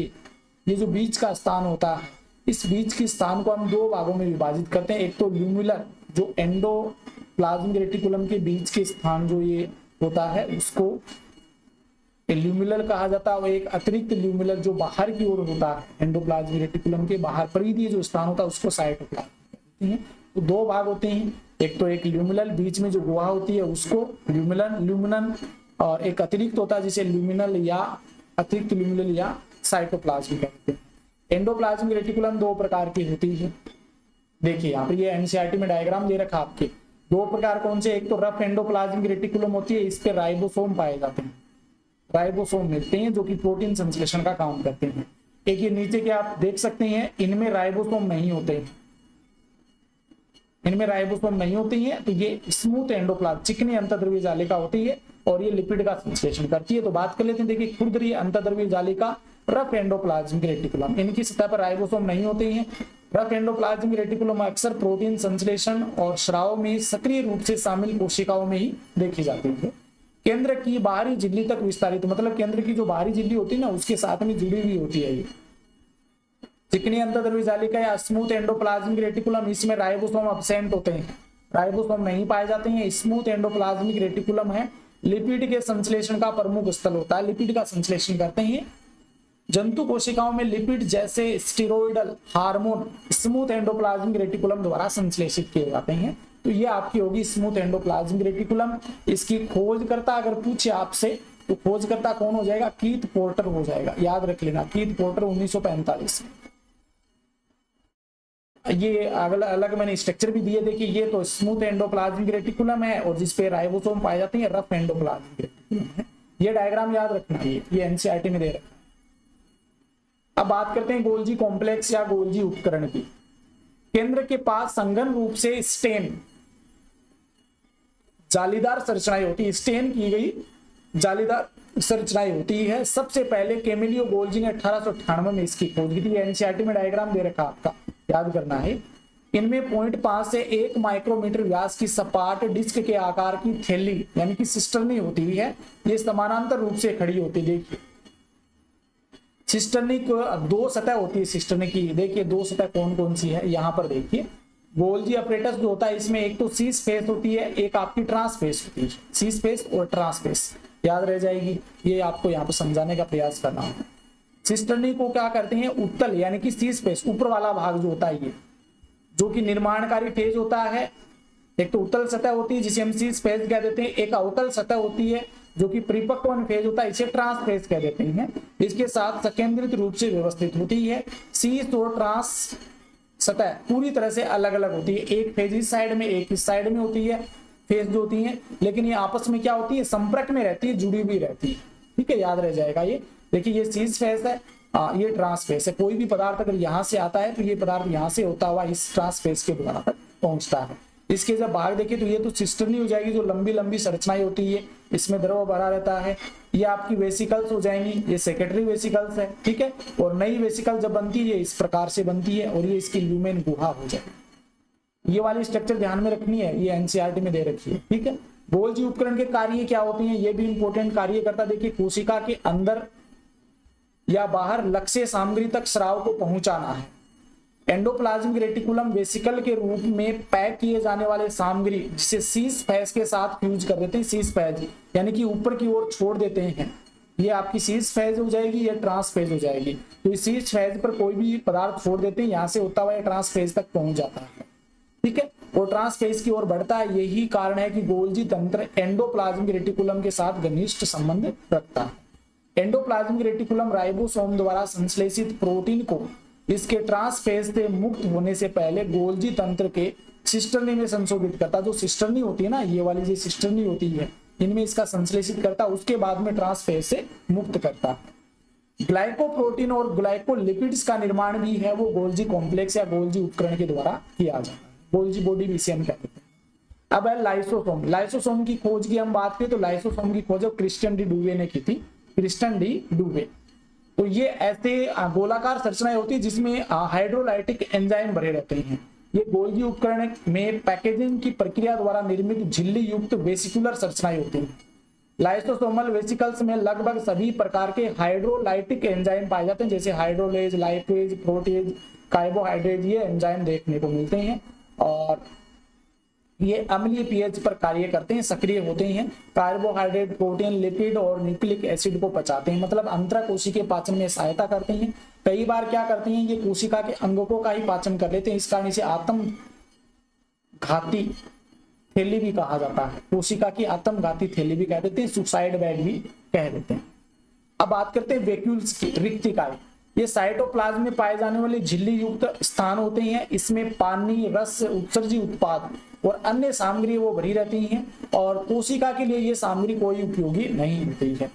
ये जो बीच का स्थान होता है, इस बीच के स्थान को हम दो भागों में विभाजित करते हैं। एक तो ल्यूमुलर, जो एंडोप्लाज्मिक रेटिकुलम के बीच के स्थान जो ये होता है उसको ल्यूमुलर कहा जाता है, और एक अतिरिक्त ल्यूमुलर जो बाहर की ओर होता है एंडोप्लाज्मिक रेटिकुलम के बाहर परिधीय जो स्थान होता है उसको साइटोप्लाज्म कहते हैं। तो दो भाग होते हैं, एक तो एक ल्यूमिनल, बीच में जो गुहा होती है उसको ल्यूमिनल, और एक अतिरिक्त होता है जिसे ल्यूमिनल या अतिरिक्त ल्यूमिनल या साइटोप्लाज्म कहते हैं। एंडोप्लाज्मिक रेटिकुलम दो प्रकार की होती है। देखिए यहाँ पर ये एनसीईआरटी में डायग्राम दे रखा आपके, दो प्रकार कौन से, एक तो रफ एंडोप्लाज्मिक रेटिकुलम होती है, इस पे राइबोसोम पाए जाते हैं, राइबोसोम मिलते हैं जो कि प्रोटीन संश्लेषण का काम करते हैं। एक ये नीचे के आप देख सकते हैं, इनमें राइबोसोम नहीं होते हैं, इनमें राइबोसोम नहीं होती है, तो ये स्मूथ एंडोप्लाज्म चिकनी अंतःद्रव्य जालिका होती है और ये लिपिड का संश्लेषण करती है। तो बात कर लेते हैं, देखिए खुरदरी अंतःद्रव्य जालिका, रफ एंडोप्लाज्मिक रेटिकुलम, इनकी सतह पर राइबोसोम नहीं होते हैं। रफ एंडोप्लाज्मिक रेटिकुलम अक्सर प्रोटीन संश्लेषण और स्राव में सक्रिय रूप से शामिल कोशिकाओं में ही देखी जाती है। केंद्र की बाहरी झिल्ली तक विस्तारित, मतलब केंद्र की जो बाहरी झिल्ली होती है ना उसके साथ में जुड़ी हुई होती है ये। चिकनी अंतर्द्रव्य जालिका या स्मूथ एंडोप्लाज्मिक रेटिकुलम, इसमें राइबोसोम अब्सेंट होते हैं, राइबोसोम नहीं पाए जाते हैं। स्मूथ एंडोप्लाज्मिक रेटिकुलम है, लिपिड के संश्लेषण का प्रमुख स्थल होता है, लिपिड का संश्लेषण करते हैं। जंतु कोशिकाओं में लिपिड जैसे steroidal hormone smooth endoplasmic reticulum द्वारा संश्लेषित किए जाते हैं। तो ये आपकी होगी स्मूथ एंडोप्लाज्मिक रेटिकुलम। इसकी खोजकर्ता अगर पूछे आपसे तो खोजकर्ता कौन हो जाएगा, कीथ पोर्टर हो जाएगा, याद रख लेना, कीथ पोर्टर 1945। ये अगला अलग मैंने स्ट्रक्चर भी दिए, देखिए ये तो स्मूथ एंडोप्लाज्मिक रेटिकुलम है और जिसपे राइबोसोम पाए जाते हैं, रफ एंडोप्लाज्मिक रेटिकुलम है। ये डायग्राम याद रखना, ये एनसीईआरटी में दे रखा है। अब बात करते हैं गोल्जी कॉम्प्लेक्स या गोल्जी उपकरण की। केंद्र के पास संघन रूप से स्टेन जालीदार संरचनाएं होती है, स्टेन की गई जालीदार संरचनाएं होती है। सबसे पहले कैमिलियो गोल्जी ने 1898 में इसकी खोज की थी। एनसीईआरटी में डायग्राम दे रखा आपका, याद करना है। इनमें 0.5 से 1 माइक्रोमीटर व्यास की सपाट डिस्क के आकार की थैली यानी कि सिस्टर्नी होती है, ये समानांतर रूप से खड़ी होती है। देखिए सिस्टर्नी को 2 सतह होती है, सिस्टर्नी की देखिए 2 सतह कौन कौन सी है, यहाँ पर देखिए गोल्जी अपरेटस जो होता है इसमें एक तो सी स्पेस होती है, एक आपकी ट्रांसपेस होती है, सी स्पेस और ट्रांसपेस याद रह जाएगी, ये आपको यहाँ पर समझाने का प्रयास करना है। सिस्टर्नी को क्या करते हैं, उत्तल यानी कि सी स्पेस ऊपर वाला भाग जो होता है ये जो कि निर्माणकारी फेज होता है, एक तो उत्तल सतह होती है जिसे हम सी स्पेस कह देते हैं, एक अवतल सतह होती है जो कि परिपक्वन फेज होता है, इसे ट्रांसफेज कह देते हैं। इसके साथ संकेंद्रित रूप से व्यवस्थित होती है। शीर्ष और ट्रांस सतह पूरी तरह से अलग अलग होती है, एक फेज इस साइड में एक इस साइड में होती है फेज जो होती है, लेकिन ये आपस में क्या होती है, संपर्क में रहती है, जुड़ी हुई रहती है। ठीक है, याद रह जाएगा। ये देखिए ये शीर्ष फेज है, ये ट्रांसफेज है। कोई भी पदार्थ अगर यहाँ से आता है तो ये पदार्थ यहाँ से होता हुआ इस ट्रांसफेज के द्वारा तक पहुंचता है। इसके जब भाग देखिए तो ये तो सिस्टर्नी हो जाएगी, जो लंबी लंबी संरचनाएं होती है, इसमें द्रव भरा रहता है। ये आपकी वेसिकल्स हो जाएंगी, ये सेकेंडरी वेसिकल्स है। ठीक है, और नई वेसिकल जब बनती है इस प्रकार से बनती है और ये इसकी ल्यूमेन गुहा हो जाएगी। ये वाली स्ट्रक्चर ध्यान में रखनी है, ये एनसीईआरटी में दे रखी है। ठीक है, गोल्जी उपकरण के कार्य क्या होते हैं, ये भी इंपॉर्टेंट कार्य करता है। देखिए कोशिका के अंदर या बाहर लक्ष्य सामग्री तक स्राव को पहुंचाना है। एंडोप्लाज्मिक रेटिकुलम वेसिकल के रूप में पैक किए जाने वाले सामग्री जिसे शीश फैज के साथ फ्यूज कर देते हैं, शीश फैज यानी कि ऊपर की ओर छोड़ देते हैं। ये आपकी शीश फैज हो जाएगी, ये ट्रांस फेज हो जाएगी। तो इस शीश फैज पर कोई भी पदार्थ छोड़ देते हैं, यहाँ से होता हुआ ट्रांस फेज तक पहुंच जाता है। ठीक है, और ट्रांस फेज की ओर बढ़ता है। यही कारण है कि गोल्जी तंत्र एंडोप्लाज्मिक रेटिकुलम के साथ घनिष्ठ संबंध रखता है। एंडोप्लाज्मिक रेटिकुलम राइबोसोम द्वारा संश्लेषित प्रोटीन को इसके ट्रांसफेज से मुक्त होने से पहले गोल्जी तंत्र के सिस्टर्नी में संशोधित करता। जो सिस्टर्नी होती है ना, ये वाली जो सिस्टर्नी होती है, इनमें इसका संश्लेषित करता, उसके बाद में ट्रांसफेज से मुक्त करता। ग्लाइकोप्रोटीन और ग्लाइकोलिपिड्स का निर्माण भी है वो गोल्जी कॉम्प्लेक्स या गोल्जी उपकरण के द्वारा किया जाता है। गोल्जी बॉडी भी इसे हम कहते हैं। अब है लाइसोसोम। लाइसोसोम की खोज की हम बात करें तो लाइसोसोम की खोज क्रिस्टियन डी डुवे ने की थी, क्रिस्टियन डी डुवे। तो ये ऐसे गोलाकार संरचनाएं होती है जिसमें हाइड्रोलाइटिक एंजाइम भरे रहते हैं। ये गोल्जी उपकरण में पैकेजिंग की प्रक्रिया द्वारा निर्मित झिल्ली युक्त वेसिकुलर संरचनाएं होती हैं। लाइसोसोमल वेसिकल्स में लगभग सभी प्रकार के हाइड्रोलाइटिक एंजाइम पाए जाते हैं, जैसे हाइड्रोलेज, लाइपेज, प्रोटेज, कार्बोहाइड्रेट, ये एंजाइम देखने को मिलते हैं और ये अम्लीय पीएच पर कार्य करते हैं, सक्रिय होते हैं। कार्बोहाइड्रेट, प्रोटीन, लिपिड और न्यूक्लिक एसिड को पचाते हैं, मतलब अंतरकोशिकीय पाचन में सहायता करते हैं। कई बार क्या करते हैं, ये कोशिका के अंगकों का ही पाचन कर लेते हैं, इस कारण इसे आत्मघाती थैली भी कहा जाता है। कोशिका की आत्मघाती थैली भी कह देते हैं, सुसाइड बेड भी कह देते हैं। अब बात करते हैं वैक्यूल्स की, रिक्तिकाएं। ये साइटोप्लाज्म में पाए जाने वाले झिल्ली युक्त स्थान होते हैं। इसमें पानी, रस, उत्सर्जी उत्पाद और अन्य सामग्री वो भरी रहती हैं और कोशिका के लिए ये सामग्री कोई उपयोगी नहीं होती है।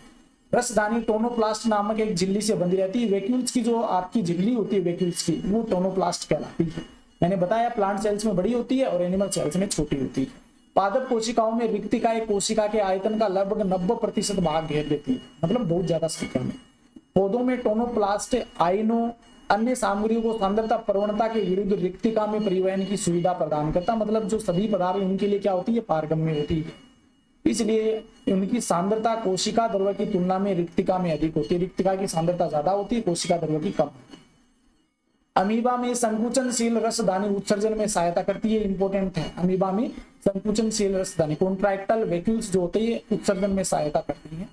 रसदानी टोनोप्लास्ट नामक एक झिल्ली से बंधी रहती है। वैक्यूल्स की जो आपकी झिल्ली होती है वैक्यूल्स की, वो टोनोप्लास्ट कहलाती है। मैंने बताया प्लांट सेल्स में बड़ी होती है और एनिमल सेल्स में छोटी होती है। पादप कोशिकाओं में रिक्तिकाएं कोशिका के आयतन का लगभग 90% भाग घेर लेती है, मतलब बहुत ज्यादा संख्या में। पौधों में टोनोप्लास्ट आयनों अन्य सामग्रियों को सांद्रता प्रवणता के विरुद्ध रिक्तिका में परिवहन की सुविधा प्रदान करता, मतलब जो सभी पदार्थ उनके लिए क्या होती है, पारगम्य होती है। इसलिए उनकी सांद्रता कोशिका द्रव्य की तुलना में रिक्तिका में अधिक होती है। रिक्तिका की सांद्रता ज्यादा होती है, कोशिका द्रव्य की कम। अमीबा में संकुचनशील रसदानी उत्सर्जन में सहायता करती है, इंपॉर्टेंट है। अमीबा में संकुचनशील रसदानी कॉन्ट्रैक्टाइल वैक्यूल्स जो होते हैं उत्सर्जन में सहायता करती है।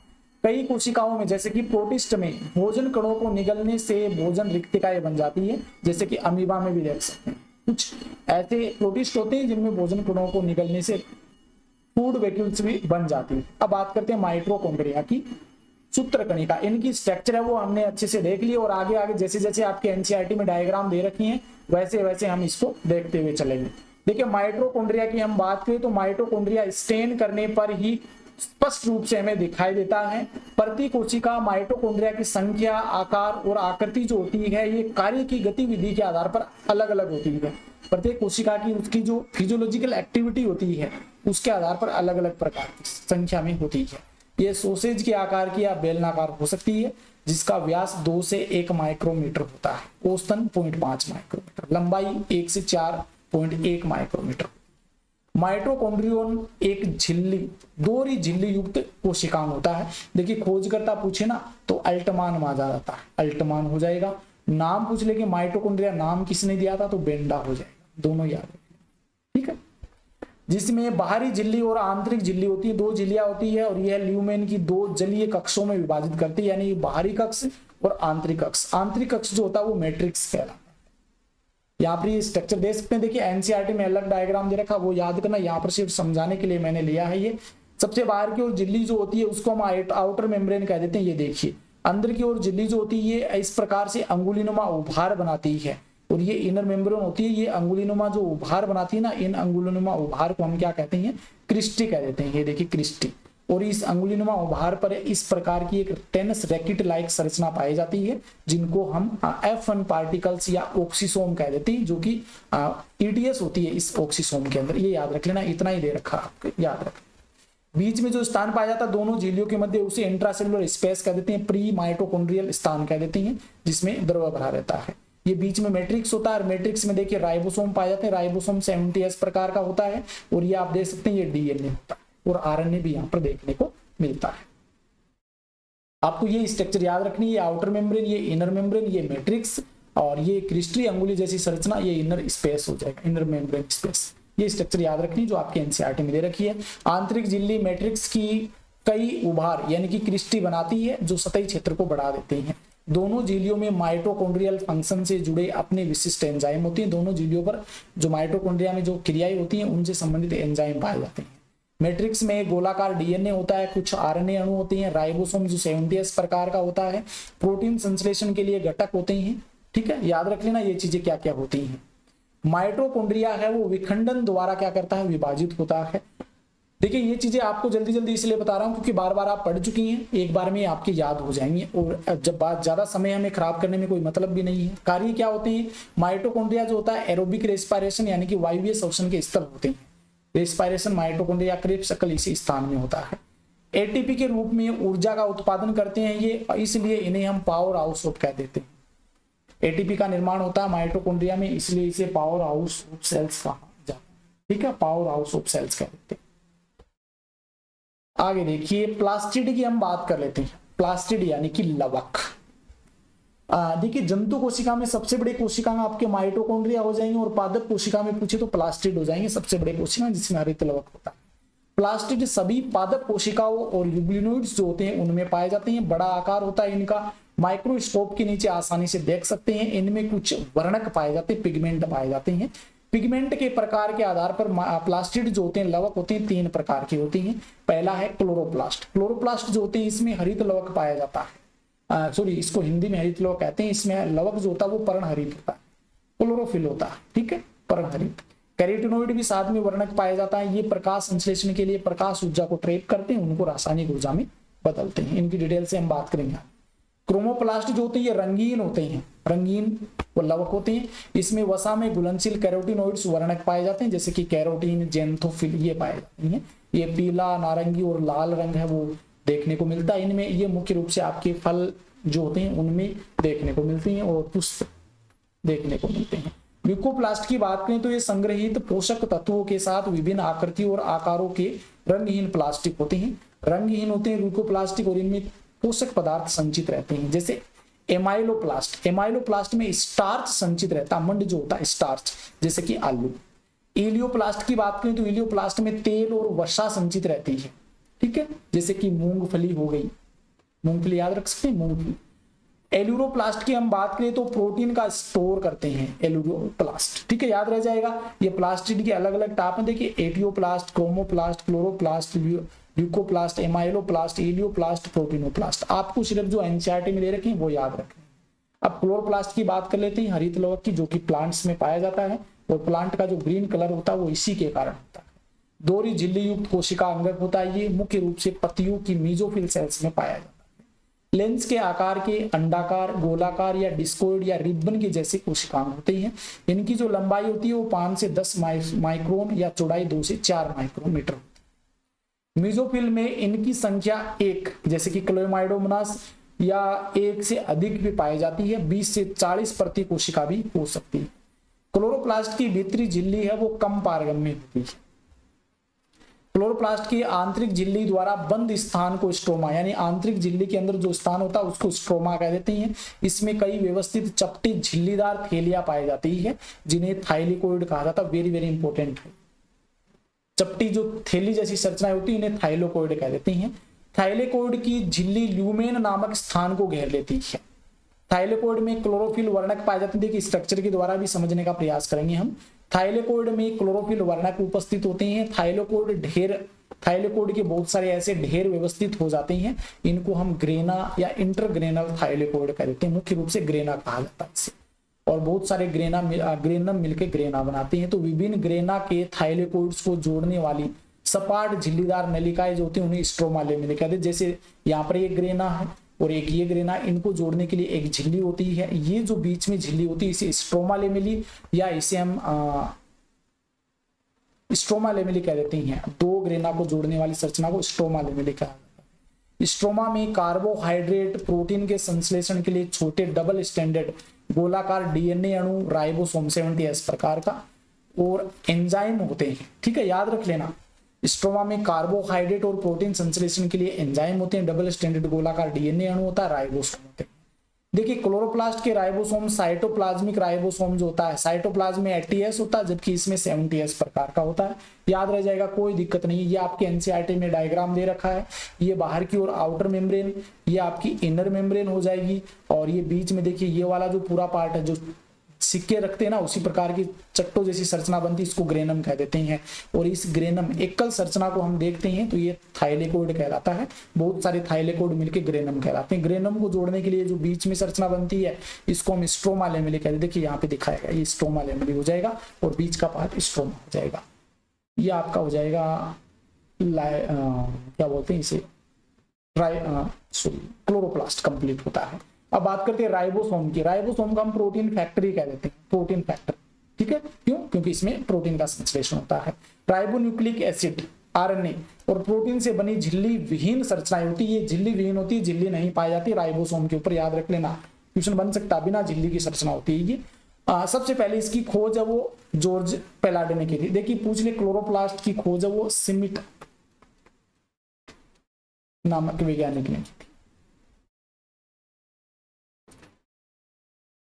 कई कोशिकाओं में जैसे कि प्रोटिस्ट में भोजन कणों को निगलने से भोजन रिक्तिकाएं बन जाती है, जैसे कि अमीबा में भी देख सकते हैं। कुछ ऐसे प्रोटिस्ट होते हैं जिनमें भोजन कणों को निगलने से फूड वैक्यूल्स भी बन जाती है। अब बात करते हैं माइटोकॉन्ड्रिया की। सूत्रकणिका, इनकी स्ट्रक्चर है वो हमने अच्छे से देख ली, और आगे आगे जैसे जैसे आपके एनसीईआरटी में डायग्राम दे रखी हैं वैसे वैसे हम इसको देखते हुए चलेंगे। देखिए माइटोकॉन्ड्रिया की हम बात करें तो माइटोकॉन्ड्रिया स्टेन करने पर ही स्पष्ट रूप से हमें दिखाई देता है। प्रति कोशिका माइटोकॉन्ड्रिया की संख्या, आकार और आकृति जो होती है ये कार्य की गतिविधि के आधार पर अलग अलग होती है। प्रत्येक कोशिका की उसकी जो फिजियोलॉजिकल एक्टिविटी होती है उसके आधार पर अलग अलग प्रकार की संख्या में होती है। ये सोसेज के आकार की या बेलनाकार हो सकती है, जिसका व्यास 2 से 1 माइक्रोमीटर होता है, औसतन 0.5 माइक्रोमीटर, लंबाई 1 से 4.1 माइक्रोमीटर। माइटोकॉन्ड्रियन एक झिल्ली, दोहरी झिल्ली युक्त कोशिकांग होता है। देखिए खोजकर्ता पूछे ना तो अल्टमान माना जाता है, अल्टमान हो जाएगा। नाम पूछ ले कि माइटोकॉन्ड्रिया नाम किसने दिया था तो बेंडा हो जाएगा, दोनों याद रखिए, ठीक है। जिसमें बाहरी झिल्ली और आंतरिक झिल्ली होती है, 2 झिल्लियां होती है, और यह ल्यूमेन की 2 जलीय कक्षों में विभाजित करती है, यानी बाहरी कक्ष और आंतरिक कक्ष। आंतरिक कक्ष जो होता है वो मैट्रिक्स कहलाता है। यहाँ पर ये स्ट्रक्चर दे सकते हैं, देखिए एनसीईआरटी में अलग डायग्राम दे रखा, वो याद करना, यहाँ पर सिर्फ समझाने के लिए मैंने लिया है। ये सबसे बाहर की ओर झिल्ली जो होती है उसको हम आउटर मेम्ब्रेन कह देते हैं। ये देखिए अंदर की ओर झिल्ली जो होती है ये इस प्रकार से अंगुलीनुमा उभार बनाती है, और ये इनर मेम्ब्रेन होती है, ये अंगुलीनुमा जो उभार बनाती है ना, इन अंगुलीनुमा उभार को हम क्या कहते हैं, क्रिस्टी कह देते हैं। ये देखिए क्रिस्टी, और इस अंगुलीनुमा उभार पर इस प्रकार की एक टेनिस रैकेट लाइक संरचना पाई जाती है, जिनको हम F1 पार्टिकल्स या ऑक्सीसोम कह देते हैं, जो कि ETS होती है इस ऑक्सीसोम के अंदर। ये याद रख लेना, इतना ही दे रखा आपको, याद रख। बीच में जो स्थान पाया जाता है दोनों झिल्लियों के मध्य, उसे इंट्रासेलुलर स्पेस कह देते हैं, प्री माइटोकॉन्ड्रियल स्थान कह देते हैं, जिसमें द्रव्य भरा रहता है। ये बीच में मैट्रिक्स होता है, मैट्रिक्स में देखिए राइबोसोम पाए जाते हैं, राइबोसोम 70S प्रकार का होता है, और ये आप देख सकते हैं ये DNA होता है, और RNA भी यहाँ पर देखने को मिलता है। आपको ये स्ट्रक्चर याद रखनी है, ये आउटर मेम्ब्रेन, ये इनर मेम्ब्रेन, ये मैट्रिक्स, और ये क्रिस्टली अंगुली जैसी संरचना, ये इनर स्पेस हो जाएगा, इनर मेम्ब्रेन स्पेस। ये स्ट्रक्चर याद रखनी जो आपके एनसीईआरटी में दे रखी है। आंतरिक झिल्ली मैट्रिक्स की कई उभार यानी कि क्रिस्टी बनाती है, जो सतही क्षेत्र को बढ़ा देते हैं। दोनों झिल्लियों में माइटोकॉन्ड्रियल फंक्शन से जुड़े अपने विशिष्ट एंजाइम होते हैं। दोनों झिल्लियों पर जो माइटोकॉन्ड्रिया में जो क्रियाएं होती हैं उनसे संबंधित एंजाइम पाए जाते हैं। मैट्रिक्स में गोलाकार DNA होता है, कुछ RNA अणु होते हैं, राइबोसोम जो 70S प्रकार का होता है, प्रोटीन संश्लेषण के लिए घटक होते हैं, ठीक है। याद रख लेना ये चीजें क्या क्या होती हैं। माइटोकॉन्ड्रिया है वो विखंडन द्वारा क्या करता है, विभाजित होता है। देखिए ये चीजें आपको जल्दी जल्दी इसलिए बता रहा हूं क्योंकि बार बार आप पढ़ चुकी हैं, एक बार में आपकी याद हो जाएंगी, और जब बात ज्यादा समय हमें खराब करने में कोई मतलब भी नहीं है। कार्य क्या होते हैं, माइटोकॉन्ड्रिया जो होता है एरोबिक रेस्पिरेशन यानी कि वायवीय श्वसन के स्थल होते हैं। रेस्पिरेशन माइटोकॉन्ड्रिया करीब सकल इसी स्थान में होता है। एटीपी के रूप में ऊर्जा का उत्पादन करते हैं ये, इसलिए इन्हें हम पावर हाउस ऑफ कह देते हैं। एटीपी का निर्माण होता है माइटोकॉन्ड्रिया में, इसलिए इसे पावर हाउस ऑफ सेल्स कहा जाता है, ठीक है, पावर हाउस ऑफ सेल्स कह देते हैं। आगे देखिए प्लास्टिड की हम बात कर लेते हैं। प्लास्टिड यानी कि लवक। देखिए जंतु कोशिका में सबसे बड़े कोशिका में आपके माइटोकॉन्ड्रिया हो जाएंगे, और पादप कोशिका में पूछे तो प्लास्टिड हो जाएंगे सबसे बड़े कोशिका, जिसमें हरित लवक होता है। प्लास्टिड सभी पादप कोशिकाओं और यूग्लिनोइड्स जो होते हैं उनमें पाए जाते हैं। बड़ा आकार होता है इनका, माइक्रोस्कोप के नीचे आसानी से देख सकते हैं। इनमें कुछ वर्णक पाए जाते हैं, पिगमेंट पाए जाते हैं। पिगमेंट के प्रकार के आधार पर प्लास्टिड जो होते हैं, लवक होते हैं, 3 प्रकार की होती हैं। पहला है क्लोरोप्लास्ट। क्लोरोप्लास्ट जो होते हैं इसमें हरित लवक पाया जाता है, सॉरी इसको हिंदी में हरित लवक कहते हैं। इसमें लवक जो होता है वो पर्णहरित होता है, क्लोरोफिल होता है, ठीक है, पर्णहरित। कैरोटिनोइड भी साथ में वर्णक पाया जाता है। ये प्रकाश संश्लेषण के लिए प्रकाश ऊर्जा को ट्रैप करते हैं, उनको रासायनिक ऊर्जा में बदलते हैं। इनकी डिटेल से हम बात करेंगे। क्रोमोप्लास्ट जो होते हैं ये रंगीन होते हैं, रंगीन वो लवक होते हैं। इसमें वसा में घुलनशील कैरोटिनोइड्स वर्णक पाए जाते हैं, जैसे कि कैरोटीन, जेंथोफिल ये पाए जाते हैं। ये पीला, नारंगी और लाल रंग है वो देखने को मिलता है इनमें। ये मुख्य रूप से आपके फल जो होते हैं उनमें देखने को मिलती हैं, और पुष्प देखने को मिलते हैं। ल्यूकोप्लास्ट की बात करें तो ये संग्रहित पोषक तत्वों के साथ विभिन्न आकृतियों और आकारों के रंगहीन प्लास्टिक होते हैं। रंगहीन होते हैं ल्यूकोप्लास्टिक और इनमें पोषक पदार्थ संचित रहते हैं। जैसे एमाइलोप्लास्ट, एमाइलोप्लास्ट में स्टार्च संचित रहता है, मंड जो होता है स्टार्च, जैसे कि आलू। इलियोप्लास्ट की बात करें तो इलियोप्लास्ट में तेल और वसा संचित रहती है, ठीक है, जैसे कि मूंगफली हो गई, मूंगफली याद रख सकते हैं, मूंगफली। एल्यूरोप्लास्ट की हम बात करें तो प्रोटीन का स्टोर करते हैं एल्यूरोप्लास्ट, ठीक है, याद रह जाएगा। ये प्लास्टिड के अलग अलग टाइप में देखिए, etioplast, chromoplast, chloroplast, leucoplast, amyloplast, elaioplast, proteinoplast. आपको सिर्फ जो एनसीईआरटी में दे रखे हैं वो याद रखें। अब क्लोरोप्लास्ट की बात कर लेते हैं, हरित लवक की, जो कि प्लांट्स में पाया जाता है और प्लांट का जो ग्रीन कलर होता है वो इसी के कारण होता है। दोहरी झिल्ली युक्त कोशिका अंगक होता है, ये मुख्य रूप से पत्तियों की मीजोफिल सेल्स में पाया जाता है। लेंस के आकार के अंडाकार, गोलाकार या डिस्कोइड या रिबन के जैसे कोशिकाएं होती हैं। इनकी जो लंबाई होती है वो 5 से 10 माइक्रोन या चौड़ाई 2 से 4 माइक्रोमीटर होती है। मीजोफिल में इनकी संख्या 1, जैसे कि क्लोमाइडोमोनास, या 1 से अधिक भी पाई जाती है। 20 से 40 प्रति कोशिका भी हो सकती है। क्लोरोप्लास्ट की भीतरी झिल्ली है वो कम पारगम्य होती है। क्लोरोप्लास्ट की आंतरिक झिल्ली द्वारा बंद स्थान को स्ट्रोमा, यानी आंतरिक झिल्ली के अंदर जो स्थान होता है उसको स्ट्रोमा कह देते हैं। इसमें कई व्यवस्थित चपटी झिल्लीदार थैलियां पाई जाती है जिन्हें थाइलेकोइड कहा जाता है। वेरी वेरी इंपॉर्टेंट है, चपटी जो थैली जैसी संरचनाएं होती है इन्हें थाइलेकोइड कह देते हैं। थाइलेकोइड की झिल्ली ल्यूमेन नामक स्थान को घेर लेती है। थाइलेकोइड में क्लोरोफिल वर्णक पाए जाते हैं। देखिए स्ट्रक्चर के द्वारा भी समझने का प्रयास करेंगे हम। थाइलेकोइड में क्लोरोफिल वर्णक उपस्थित होते हैं। थाइलेकोइड के बहुत सारे ऐसे ढेर व्यवस्थित हो जाते हैं, इनको हम ग्रेना या इंटरग्रेनल थाइलेकोइड कह देते हैं। मुख्य रूप से ग्रेना कहा जाता है इसे, और बहुत सारे ग्रेनम मिलकर ग्रेना बनाते हैं। तो विभिन्न ग्रेना के थाइलेकोइड्स को जोड़ने वाली सपाट झिल्लीदार नलिकाएं जो होती हैं उन्हें स्ट्रोमा लेमिनी कहते हैं। जैसे यहाँ पर एक ग्रेना है और एक ये ग्रेना, इनको जोड़ने के लिए एक झिल्ली होती है। ये जो बीच में झिल्ली होती है इसे स्ट्रोमा लेमिली या इसे हम स्ट्रोमा लेमिली कह देते हैं। दो ग्रेना को जोड़ने वाली संरचना को स्ट्रोमा लेमिली कहा जाता है। स्ट्रोमा में कार्बोहाइड्रेट प्रोटीन के संश्लेषण के लिए छोटे डबल स्टैंडर्ड गोलाकार डीएनए अणु, राइबोसोम 70S प्रकार का, और एंजाइम होते हैं, ठीक है, याद रख लेना। स्ट्रोमा में कार्बोहाइड्रेट और प्रोटीन संश्लेषण के लिए एंजाइम होते हैं, डबल स्टैंडर्ड गोलाकार डीएनए अणु होता है, राइबोसोम होते हैं। देखिए क्लोरोप्लास्ट के राइबोसोम साइटोप्लाज्मिक राइबोसोम जो होता है, साइटोप्लाज्म में 80S होता है जबकि इसमें 70S प्रकार का होता है। याद रह जाएगा, कोई दिक्कत नहीं। ये आपके एनसीईआरटी में डायग्राम दे रखा है। ये बाहर की ओर आउटर मेम्ब्रेन, ये आपकी इनर मेम्ब्रेन हो जाएगी, और ये बीच में देखिए ये वाला जो पूरा पार्ट है जो सिक्के रखते हैं ना, उसी प्रकार की चट्टों जैसी संरचना बनती है, इसको ग्रेनम कह देते हैं। और इस ग्रेनम एकल संरचना को हम देखते हैं तो ये थाइलेकोइड कहलाता है। बहुत सारे थाइलेकोइड मिलकर ग्रेनम कहलाते हैं। ग्रेनम को जोड़ने के लिए जो बीच में संरचना बनती है इसको हम स्ट्रोमा लेमिली कहते हैं। देखिए यहाँ पे दिखाएगा, ये स्ट्रोमा लेमिली हो जाएगा और बीच का पार्ट स्ट्रोमा हो जाएगा। ये आपका हो जाएगा क्या बोलते हैं इसे, क्लोरोप्लास्ट कंप्लीट होता है। अब बात करते हैं राइबोसोम की। राइबोसोम का हम प्रोटीन फैक्ट्री कह देते हैं, प्रोटीन फैक्टर, ठीक है, क्यों? क्योंकि इसमें प्रोटीन का संश्लेषण होता है। राइबोन्यूक्लिक एसिड, आरएनए और प्रोटीन से बनी झिल्ली विहीन संरचनाएं होती है। ये झिल्ली विहीन होती है, झिल्ली नहीं पाई जाती राइबोसोम के ऊपर, याद रख लेना, क्वेश्चन बन सकता है। बिना झिल्ली की संरचना होती है ये। सबसे पहले इसकी खोज है वो जॉर्ज पेलाडे ने की थी। देखिए पूछ ले, क्लोरोप्लास्ट की खोज है वो सिमिट नामक वैज्ञानिक ने की थी।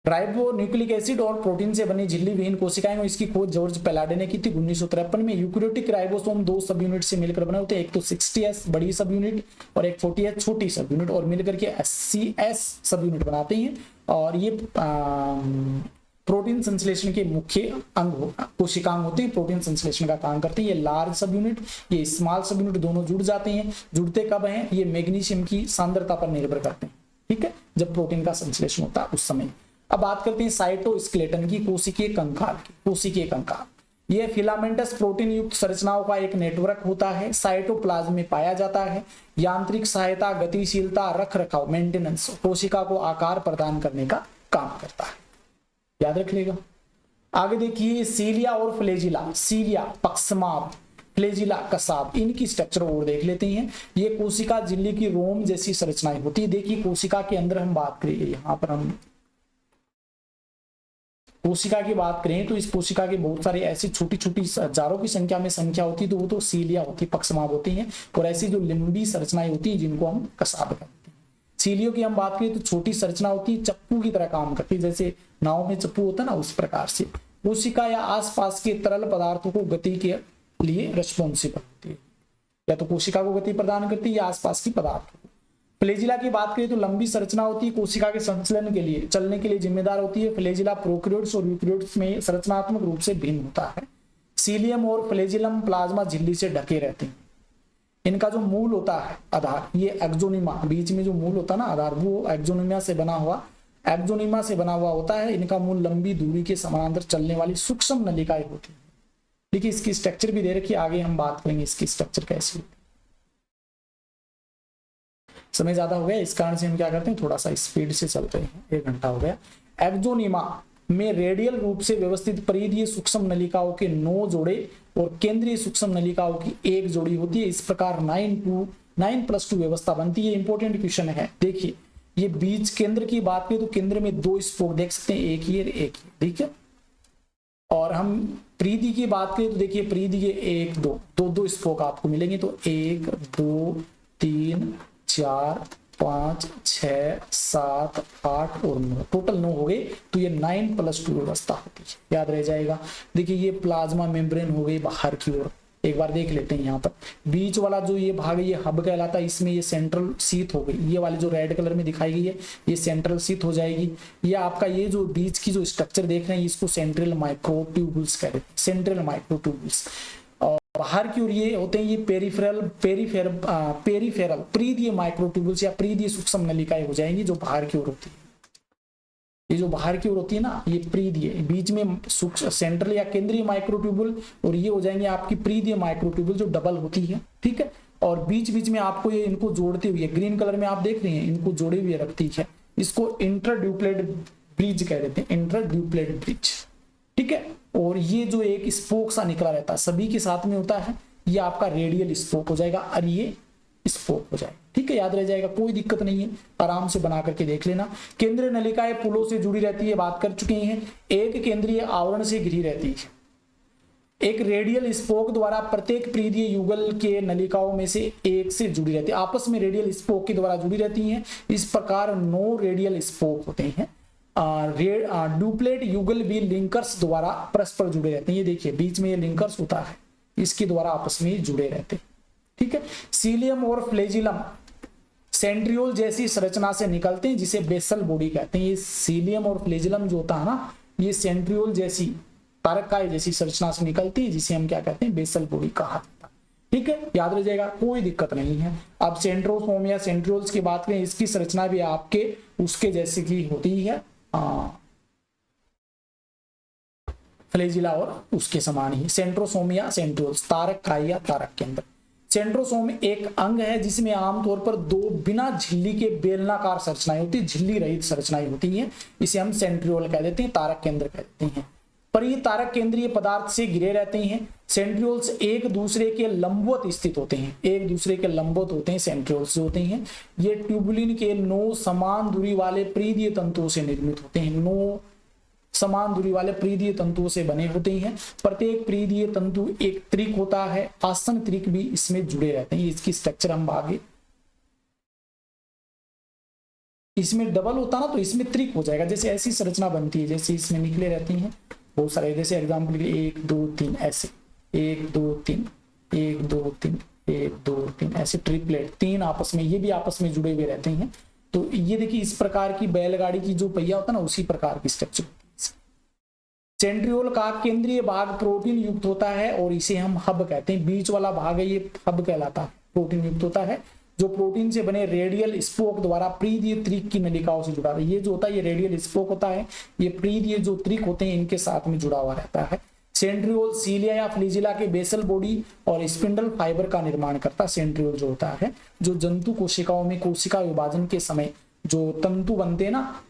राइबोन्यूक्लिक एसिड और प्रोटीन से बनी झिल्ली विहीन कोशिकाएं, इसकी खोज जॉर्ज पेलाडे ने की थी 1953 में। यूकैरियोटिक राइबोसोम 2 सब यूनिट से मिलकर बने होते हैं, एक तो 60S बड़ी सब यूनिट और एक 40S छोटी सब यूनिट, और मिलकर के 80S सब यूनिट बनाते हैं। और ये प्रोटीन संश्लेषण के मुख्य अंग कोशिकांग होते हैं, प्रोटीन संश्लेषण का काम करते हैं। ये लार्ज सब यूनिट, ये स्मॉल सब यूनिट दोनों जुड़ जाते हैं। जुड़ते कब हैं? ये मैग्नीशियम की सांद्रता पर निर्भर करते हैं, ठीक है, जब प्रोटीन का संश्लेषण होता है उस समय। अब बात करते हैं साइटोस्केलेटन की, कोशिकीय कंकाल की। कोशिकीय कंकाल ये फिलामेंटस प्रोटीन युक्त संरचनाओं का एक नेटवर्क होता है, साइटोप्लाज्म में पाया जाता है। यांत्रिक सहायता, गतिशीलता, रख रखाव, मेंटेनेंस, कोशिका को आकार प्रदान करने का काम करता है, याद रख लेगा। आगे देखिए सीलिया और फ्लेजिला। सीलिया पक्षमाप, फ्लेजिला कसाब, इनकी स्ट्रक्चर और देख लेते हैं। ये कोशिका झिल्ली की रोम जैसी संरचनाएं होती है। देखिए कोशिका के अंदर हम बात करें, यहाँ पर हम कोशिका की बात करें तो इस कोशिका के बहुत सारे ऐसी छोटी छोटी हजारों की संख्या में संख्या होती है, तो वो तो सीलिया होती है, पक्षमाभ होती हैं, और ऐसी जो लंबी संरचनाएं होती है जिनको हम कसाब कहते हैं। सीलियों की हम बात करें तो छोटी संरचना होती है, चप्पू की तरह काम करती है, जैसे नाव में चप्पू होता है ना, उस प्रकार से कोशिका या आसपास के तरल पदार्थों को गति के लिए रिस्पॉन्सिबल होती है, या तो कोशिका को गति प्रदान करती है या आसपास की पदार्थ। फ्लैजिला की बात करें तो लंबी संरचना होती है, कोशिका के संचलन के लिए, चलने के लिए जिम्मेदार होती है। फ्लैजिला प्रोकैरियोट्स और यूकैरियोट्स में संरचनात्मक रूप से भिन्न होता है। सीलियम और फ्लैजिलम प्लाज्मा झिल्ली से ढके रहते हैं। इनका जो मूल होता है आधार, ये एक्सोनिमा, बीच में जो मूल होता है ना आधार, वो एक्सोनिमा से बना हुआ होता है। इनका मूल लंबी दूरी के समानांतर चलने वाली सूक्ष्म नलिकाएं होती है। देखिए इसकी स्ट्रक्चर भी दे रखी है, आगे हम बात करेंगे इसकी स्ट्रक्चर कैसी होती है। समय ज्यादा हो गया, इस कारण से हम क्या करते हैं, थोड़ा सा स्पीड से चलते हैं, 1 घंटा हो गया। एक्सोनिमा में रेडियल रूप से व्यवस्थित परिधीय सूक्ष्म नलिकाओं के 9 जोड़े और केंद्रीय सूक्ष्म नलिकाओं की 1 जोड़ी होती है। इस प्रकार 9+2 व्यवस्था बनती है। इंपॉर्टेंट क्वेश्चन है, देखिए ये बीज केंद्र की बात करें तो केंद्र में 2 स्पोक देख सकते हैं, एक ही और एक ही, ठीक है। और हम परिधि की बात करें तो देखिए परिधि के 1 2 स्पोक आपको मिलेंगे, तो 1 2 3 4 5 6 7 8 और 9, टोटल 9 हो गए, तो ये 9+2 व्यवस्था होती है, याद रह जाएगा। देखिए ये प्लाज्मा मेम्ब्रेन हो गई बाहर की ओर, एक बार देख लेते हैं। यहाँ पर बीच वाला जो ये भाग है ये हब कहलाता है, इसमें ये सेंट्रल सीथ हो गई, ये वाली जो रेड कलर में दिखाई गई है ये सेंट्रल सीथ हो जाएगी। ये आपका ये जो बीच की जो स्ट्रक्चर देख रहे हैं इसको सेंट्रल माइक्रोट्यूबुल्स कहते हैं, सेंट्रल माइक्रोट्यूबुल्स। और बाहर की ओर ये होते हैं ये पेरिफेरल परिधीय माइक्रोट्यूबुल्स या परिधीय सूक्ष्म नलिकाएं हो जाएंगी जो बाहर की ओर होती है। ये जो बाहर की ओर होती है ना ये परिधीय, बीच में सेंट्रल या केंद्रीय माइक्रोट्यूबुल, और ये हो जाएंगे आपकी परिधीय माइक्रोट्यूबुल जो डबल होती है, ठीक है। और बीच बीच में आपको ये इनको जोड़ते हुए ग्रीन कलर में आप देख रहे हैं इनको जोड़े हुए रखती है, इसको इंटरड्यूप्लेट ब्रिज कह देते हैं, इंटरड्यूप्लेट ब्रिज, ठीक है। और ये जो एक स्पोक सा निकला रहता है सभी के साथ में होता है, ये आपका रेडियल स्पोक हो जाएगा और ये स्पोक हो जाएगा, ठीक है, याद रह जाएगा, कोई दिक्कत नहीं है, आराम से बना करके देख लेना। केंद्रीय नलिकाएं पुलों से जुड़ी रहती है, बात कर चुके हैं। एक केंद्रीय आवरण से घिरी रहती है। एक रेडियल स्पोक द्वारा प्रत्येक परिधीय युगल के नलिकाओं में से एक से जुड़ी रहती है, आपस में रेडियल स्पोक के द्वारा जुड़ी रहती हैं। इस प्रकार 9 रेडियल स्पोक होते हैं। ड्यूप्लेट युगल भी लिंकर्स द्वारा परस्पर जुड़े रहते हैं। ये देखिए बीच में ये लिंकर्स होता है, इसके द्वारा आपस में जुड़े रहते हैं, ठीक है। सीलियम और फ्लैजिलम सेंट्रियोल जैसी संरचना से निकलते हैं जिसे बेसल बॉडी कहते हैं। ये सीलियम और फ्लैजिलम जो होता है ना ये सेंट्रियोल जैसी तारकाय जैसी संरचना से निकलती है जिसे हम क्या कहते हैं, बेसल बॉडी कहा जाता है, ठीक है, याद रह जाएगा, कोई दिक्कत नहीं है। अब सेंट्रोसोम या सेंट्रियोल्स की बात करें, इसकी संरचना भी आपके उसके जैसे की होती है, फ्लैजिला और उसके समान ही। सेंट्रोसोम या सेंट्रियोल्स तारक काय या तारक केंद्र। सेंट्रोसोम एक अंग है जिसमें आमतौर पर 2 बिना झिल्ली के बेलनाकार संरचनाएं होती है, झिल्ली रहित संरचनाएं होती हैं, इसे हम सेंट्रियोल कह देते हैं, तारक केंद्र कहते हैं। पर ये तारक केंद्रीय पदार्थ से घिरे रहते हैं। सेंट्रियोल्स एक दूसरे के लंबवत स्थित होते हैं, एक दूसरे के लंबवत होते हैं सेंट्रियोल्स जो होते हैं। ये ट्यूबुलिन के 9 समान दूरी वाले परिधीय तंतुओं से निर्मित होते हैं, 9 समान दूरी वाले परिधीय तंतुओं से बने होते हैं। प्रत्येक परिधीय तंतु एक त्रिक होता है, आसन त्रिक भी इसमें जुड़े रहते हैं। इसकी स्ट्रक्चर हम आगे, इसमें डबल होता ना तो इसमें त्रिक हो जाएगा, जैसे ऐसी संरचना बनती है, जैसे इसमें निकले रहती हैं बहुत सारे, जैसे एग्जाम्पल के लिए 1 2 3 ऐसे 1 2 3 1 2 3 1 2 3 ऐसे ट्रिपलेट 3 आपस में, ये भी आपस में जुड़े हुए रहते हैं। तो ये देखिए इस प्रकार की बैलगाड़ी की जो पहिया होता है ना उसी प्रकार की स्ट्रक्चर। सेंट्रियोल का केंद्रीय भाग प्रोटीन युक्त होता है और इसे हम हब कहते हैं। बीच वाला भाग है ये हब कहलाता है, प्रोटीन युक्त होता है जो प्रोटीन से बने रेडियल स्पोक द्वारा परिधीय त्रिक की नलिकाओं से जुड़ा है। ये जो होता है ये रेडियल स्पोक होता है, ये परिधीय जो त्रिक होते हैं इनके साथ में जुड़ा हुआ रहता है। सेंट्रियोल सीलिया या फ्लैजिला के बेसल बॉडी और स्पिंडल फाइबर का निर्माण करता है। सेंट्रियोल जो होता है जो जंतु कोशिकाओं में कोशिका विभाजन के समय जो तंतु बनते हैं ना,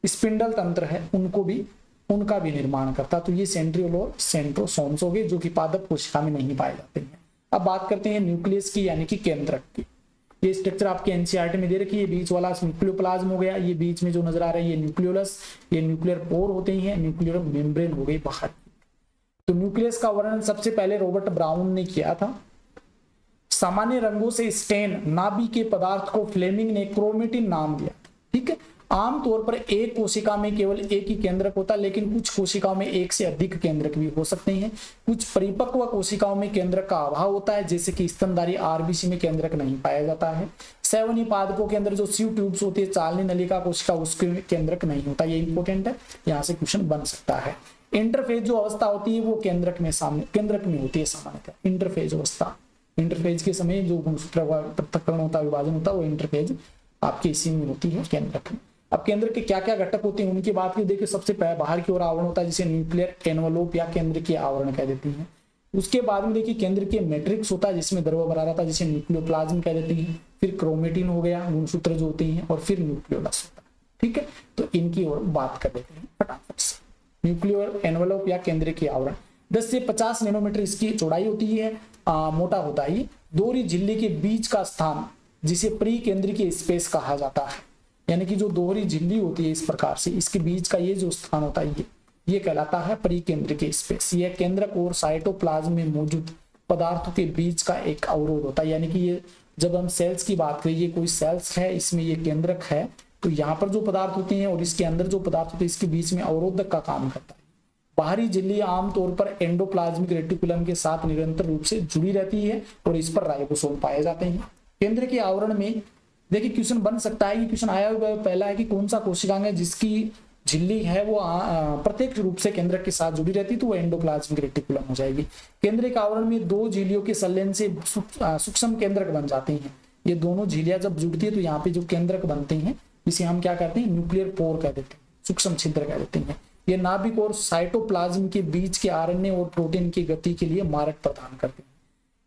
स्पिंडल तंत्र है उनका भी निर्माण करता। तो ये सेंट्रियोल और सेंट्रोसोम्स हो गए जो कि पादप कोशिका में नहीं पाए जाते हैं। अब बात करते हैं न्यूक्लियस की यानी कि केंद्रक की। ये स्ट्रक्चर आपके एनसीईआरटी में दे रखी है। बीच वाला न्यूक्लियोप्लाज्म हो गया, ये बीच में जो नजर आ रहा है ये न्यूक्लियोलस, ये न्यूक्लियर पोर होते हैं, न्यूक्लियर मेम्ब्रेन हो गई बाहर। तो न्यूक्लियस का वर्णन सबसे पहले रॉबर्ट ब्राउन ने किया था। सामान्य रंगों से स्टेन नाभि के पदार्थ को फ्लेमिंग ने क्रोमेटिन नाम दिया। ठीक है, आमतौर पर एक कोशिका में केवल एक ही केंद्रक होता है, लेकिन कुछ कोशिकाओं में एक से अधिक केंद्रक भी हो सकते हैं। कुछ परिपक्व कोशिकाओं में केंद्रक का अभाव होता है, जैसे कि स्तनधारी आरबीसी में केंद्रक नहीं पाया जाता है। सेवनी पादपों के अंदर जो सीव ट्यूब्स होती है, चालनी नलिका कोशिका, उसके केंद्रक नहीं होता। ये इंपॉर्टेंट है, यहाँ से क्वेश्चन बन सकता है। इंटरफेज जो अवस्था होती है वो केंद्रक में होती है सामान्यतः। इंटरफेज अवस्था, इंटरफेज के समय जो गुणसूत्र पृथक्करण होता है, विभाजन होता है, वो इंटरफेज आपके इसी में होती है, केंद्रक में। अब केंद्र के क्या क्या घटक होते हैं उनकी बात की देखिए। सबसे बाहर की ओर आवरण होता है जिसे न्यूक्लियर एनवलोप या केंद्र के आवरण कह देते हैं। उसके बाद में देखिए केंद्र के मैट्रिक्स होता है जिसमें द्रव भरा रहता है, जिसे न्यूक्लियोप्लाज्म कह देते हैं। फिर क्रोमेटिन हो गया, गुणसूत्र जो होते हैं, और फिर न्यूक्लियोलस होता है। ठीक है, तो इनकी ओर बात कर लेते हैं फटाफट से। न्यूक्लियर एनवलोप या केंद्र के आवरण 10 से 50 नैनोमीटर इसकी चौड़ाई होती है, मोटा होता है। दोहरी झिल्ली के बीच का स्थान जिसे प्री केंद्र की स्पेस कहा जाता है, यानी कि जो दोहरी झिल्ली होती है इस प्रकार से, इसके बीच का ये जो स्थान होता है ये कहलाता है परिकेंद्र की स्पेस। यह केंद्रक और साइटोप्लाज्म में मौजूद पदार्थों के बीच का एक अवरोध होता है। यानी कि ये जब हम सेल्स की बात करें, ये कोई सेल्स है, इसमें ये केंद्रक है, तो यहाँ पर जो पदार्थ होते हैं और इसके अंदर जो पदार्थ होते हैं, इसके बीच में अवरोधक का काम करता है। बाहरी झिल्ली आमतौर पर एंडोप्लाज्मिक रेटिकुलम के साथ निरंतर रूप से जुड़ी रहती है और इस पर राइबोसोम पाए जाते हैं। केंद्र के आवरण में देखिए क्वेश्चन बन सकता है कि क्वेश्चन आया हुआ पहला है कि कौन सा कोशिकांग है जिसकी झिल्ली है वो प्रत्यक्ष रूप से केंद्रक के साथ जुड़ी रहती, तो वो एंडोप्लाज्मिक रेटिकुलम हो जाएगी। केंद्र के आवरण में दो झिल्लियों के संलयन से सूक्ष्म केंद्रक बन जाते हैं। ये दोनों झिल्लियां जब जुड़ती है तो यहाँ पे जो केंद्रक बनते हैं इसे हम क्या कहते हैं, न्यूक्लियर पोर कह देते हैं, सूक्ष्म छिद्र कह देते हैं। ये नाभिक और साइटोप्लाज्म के बीच के आरएनए और प्रोटीन की गति के लिए मार्ग प्रदान करते हैं।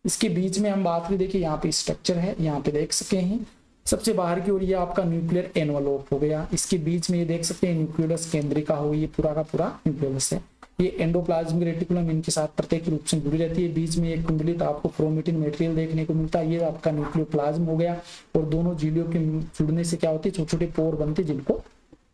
इसके बीच में हम बात करें, देखिए यहाँ पे स्ट्रक्चर है, यहाँ पे देख सके हैं। सबसे बाहर की ओर ये आपका न्यूक्लियर एनवलोप हो गया, इसके बीच में ये देख सकते हैं न्यूक्लियोलस केंद्रिका हो गई, ये पूरा का पूरा न्यूक्लियोलस है। ये एंडोप्लाज्मिक रेटिकुलम इनके साथ प्रत्येक रूप से जुड़ी रहती है। बीच में एक कुंडलित आपको क्रोमेटिन मटेरियल देखने को मिलता है, ये आपका न्यूक्लियोप्लाज्म हो गया। और दोनों झिल्लियों के जुड़ने से क्या होती है, छोटे छोटे पोर बनते हैं जिनको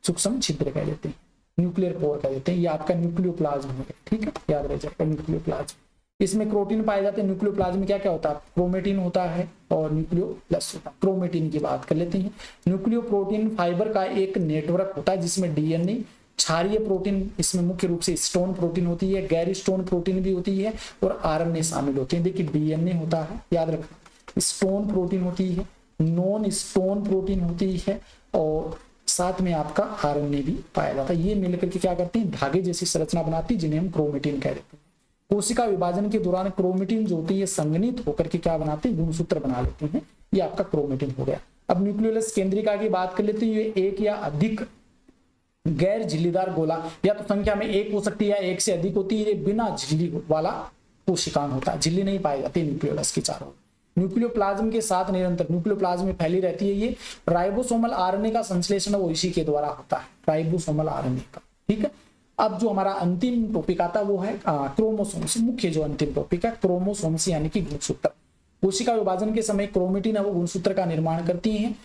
सूक्ष्म छिद्र कह देते हैं, न्यूक्लियर पोर कह देते हैं। ये आपका न्यूक्लियोप्लाज्म हो गया। ठीक है, याद रह जाएगा न्यूक्लियोप्लाज्म। इसमें प्रोटीन पाए जाते हैं। न्यूक्लियोप्लाज्म में क्या क्या होता है, क्रोमेटिन होता है और न्यूक्लियोलस होता है। क्रोमेटिन की बात कर लेते हैं। न्यूक्लियो प्रोटीन फाइबर का एक नेटवर्क होता है जिसमें डीएनए, क्षारीय प्रोटीन, इसमें मुख्य रूप से स्टोन प्रोटीन होती है, गैर स्टोन प्रोटीन भी होती है और आरएनए शामिल होते हैं। देखिए डीएनए होता है, याद रखना, स्टोन प्रोटीन होती है, नॉन स्टोन प्रोटीन होती है और साथ में आपका आरएनए भी पाया जाता है। ये मिलकर के क्या करते हैं, धागे जैसी संरचना बनाती है जिन्हें हम क्रोमेटिन कह देते हैं। कोशिका विभाजन के दौरान क्रोमेटिन जो होती है संघनित होकर के क्या बनाते हैं, गुणसूत्र बना लेते हैं। ये आपका क्रोमेटिन हो गया। अब न्यूक्लियोलस केंद्रिका की बात कर लेते हैं। ये एक या अधिक गैर झिल्लीदार गोला, या तो संख्या में एक हो सकती है या एक से अधिक होती है। ये बिना झिल्ली वाला कोशिकांग होता है, झिल्ली नहीं पाई जाती न्यूक्लियोलस के चारों। न्यूक्लियोप्लाज्म के साथ निरंतर न्यूक्लियोप्लाज्म में फैली रहती है। ये राइबोसोमल आरएनए का संश्लेषण वो इसी के द्वारा होता है, राइबोसोमल आरएनए का। ठीक है, अब जो हमारा अंतिम टॉपिक आता है वो है क्रोमोसोम्स। मुख्य जो अंतिम टॉपिक है क्रोमोसोम्स यानी कि गुणसूत्र। कोशिका विभाजन के समय क्रोमेटिन है वो गुणसूत्र का निर्माण करती हैं।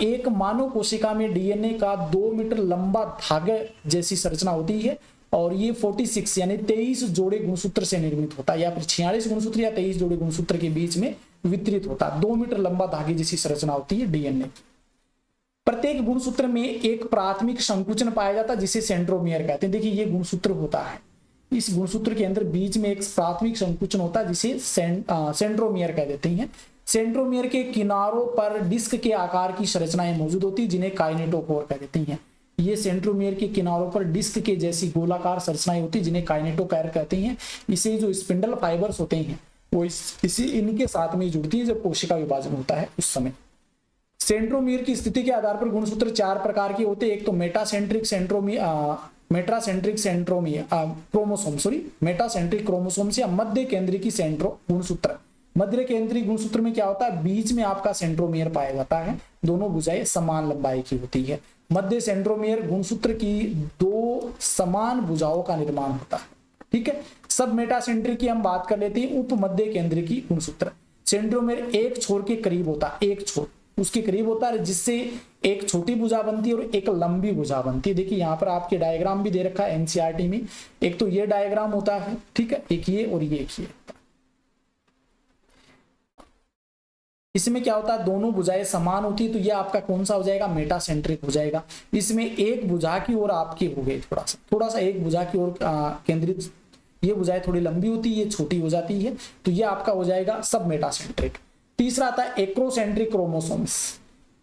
एक मानव कोशिका में डीएनए का 2 मीटर लंबा धागे जैसी संरचना होती है और ये 46 यानी 23 जोड़े गुणसूत्र से निर्मित होता है, या फिर 46 गुणसूत्र या 23 जोड़े गुणसूत्र के बीच में वितरित होता है। 2 मीटर लंबा धागे जैसी संरचना होती है डीएनए। प्रत्येक गुणसूत्र में एक प्राथमिक संकुचन पाया जाता है जिसे सेंट्रोमियर कहते हैं। देखिए ये गुणसूत्र होता है, इस गुणसूत्र के अंदर बीच में एक प्राथमिक संकुचन होता है जिसे सेंट्रोमियर कह देते हैं। सेंट्रोमियर के किनारों पर डिस्क के आकार की संरचनाएं मौजूद होती है जिन्हें काइनेटोकोर कह देती हैं। ये सेंट्रोमियर के किनारों पर डिस्क के जैसी गोलाकार संरचनाएं होती है जिन्हें काइनेटोकोर कहते हैं। इसे जो स्पिंडल फाइबर्स होते हैं वो इसी इनके साथ में जुड़ती है जब कोशिका विभाजन होता है उस समय। सेंट्रोमियर की स्थिति के आधार पर गुणसूत्र 4 प्रकार के होते हैं। एक तो मेटासेंट्रिक क्रोमोसोम्स या मध्य केंद्रीय की सेंट्रो गुणसूत्र। मध्य केंद्रीय गुणसूत्र में क्या होता है, बीच में आपका सेंट्रोमियर पाया जाता है, दोनों भुजाएं समान लंबाई की होती है। मध्य सेंट्रोमियर गुणसूत्र की 2 समान भुजाओं का निर्माण होता है। ठीक है, सब मेटासेंट्रिक की हम बात कर लेते हैं। उप मध्य केंद्रीय की गुणसूत्र। सेंट्रोमियर एक छोर के करीब होता है, एक छोर उसके करीब होता है, जिससे एक छोटी भुजा बनती है और एक लंबी भुजा बनती है। देखिए यहाँ पर आपके डायग्राम भी दे रखा है एनसीईआरटी में, एक तो ये डायग्राम होता है, ठीक है, एक ये और ये एक ये। इसमें क्या होता है, दोनों भुजाएं समान होती है, तो ये आपका कौन सा हो जाएगा, मेटासेंट्रिक हो जाएगा। इसमें एक भुजा की ओर आपकी हो गई थोड़ा सा एक भुजा की ओर केंद्रित, ये भुजाएं थोड़ी लंबी होती है, ये छोटी हो जाती है, तो ये आपका हो जाएगा सब मेटासेंट्रिक। तीसरा आता है एक्रोसेंट्रिक क्रोमोसोम्स,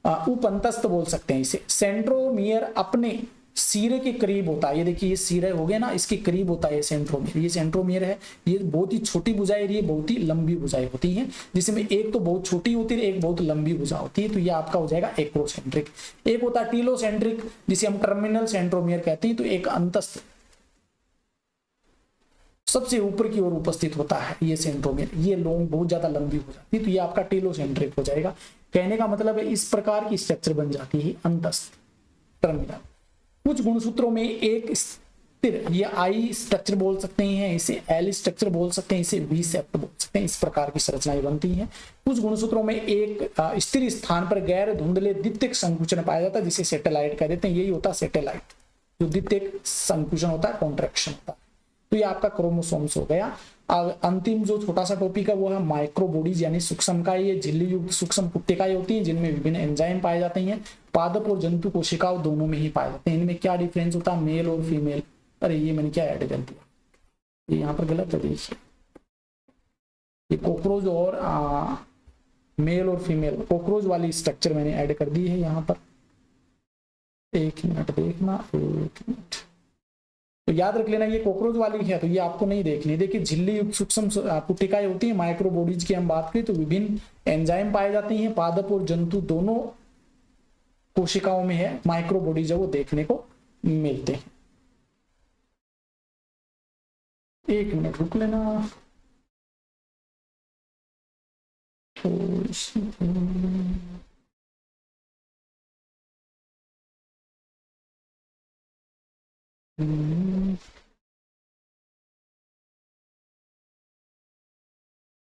उपअंतस्थ बोल सकते हैं इसे। सेंट्रोमियर अपने सिरे के करीब होता है, ये देखिए ये सिरे हो गए ना, इसके करीब होता है ये सेंट्रोमियर। ये सेंट्रोमियर है, ये बहुत ही छोटी भुजाएं, ये बहुत ही लंबी भुजाएं होती हैं, जिसमें एक तो बहुत छोटी होती है, एक बहुत लंबी भुजा होती है, तो ये आपका हो जाएगा एक्रोसेंट्रिक। एक होता है टीलोसेंट्रिक, जिसे हम टर्मिनल सेंट्रोमियर कहते हैं, तो एक अंतस्थ सबसे ऊपर की ओर उपस्थित होता है ये सेंट्रोमियर, ये लॉन्ग बहुत ज्यादा लंबी हो जाती है, तो ये आपका टीलोसेंट्रिक हो जाएगा। कहने का मतलब है इस प्रकार की स्ट्रक्चर बन जाती है अंतस्थ टर्मिनल। कुछ गुणसूत्रों में एक स्थिर, ये आई स्ट्रक्चर बोल सकते हैं, इसे एल स्ट्रक्चर बोल सकते हैं, इसे वी सेप्ट बोल सकते हैं, इस प्रकार की संरचनाएं बनती हैं। कुछ गुणसूत्रों में एक स्थिर स्थान पर गैर धुंधले द्वितीयक संकुचन पाया जाता है, जिसे सैटेलाइट कह देते हैं। यही होता है सैटेलाइट, जो द्वितीयक संकुचन होता है, कॉन्ट्रैक्शन होता है। तो ये आपका क्रोमोसोम्स हो गया। अंतिम जो छोटा सा टॉपिक है वो है माइक्रोबॉडीज, यानी सूक्ष्मकाय। ये झिल्ली युक्त सूक्ष्म पुट्टिकाएं होती हैं, जिनमें विभिन्न एंजाइम पाए जाते हैं। पादप और जंतु कोशिकाओं दोनों में ही पाए जाते हैं। इनमें क्या डिफरेंस होता है, मेल और फीमेल। अरे ये मैंने क्या ऐड कर दिया, ये यहाँ पर गलत है, देखिए ये कॉकरोच और मेल और फीमेल, कॉकरोच वाली स्ट्रक्चर मैंने ऐड कर दी है यहाँ पर। एक मिनट देखना, एक मिनट, तो याद रख लेना ये कॉकरोच वाली है, तो ये आपको नहीं देखनी। देखिए झिल्ली युक्त सूक्ष्म पुट्टिकाएं होती है। माइक्रोबॉडीज की हम बात करें तो विभिन्न एंजाइम पाए जाते हैं। पादप और जंतु दोनों कोशिकाओं में है माइक्रोबॉडीज, वो देखने को मिलते हैं। एक मिनट रुक लेना,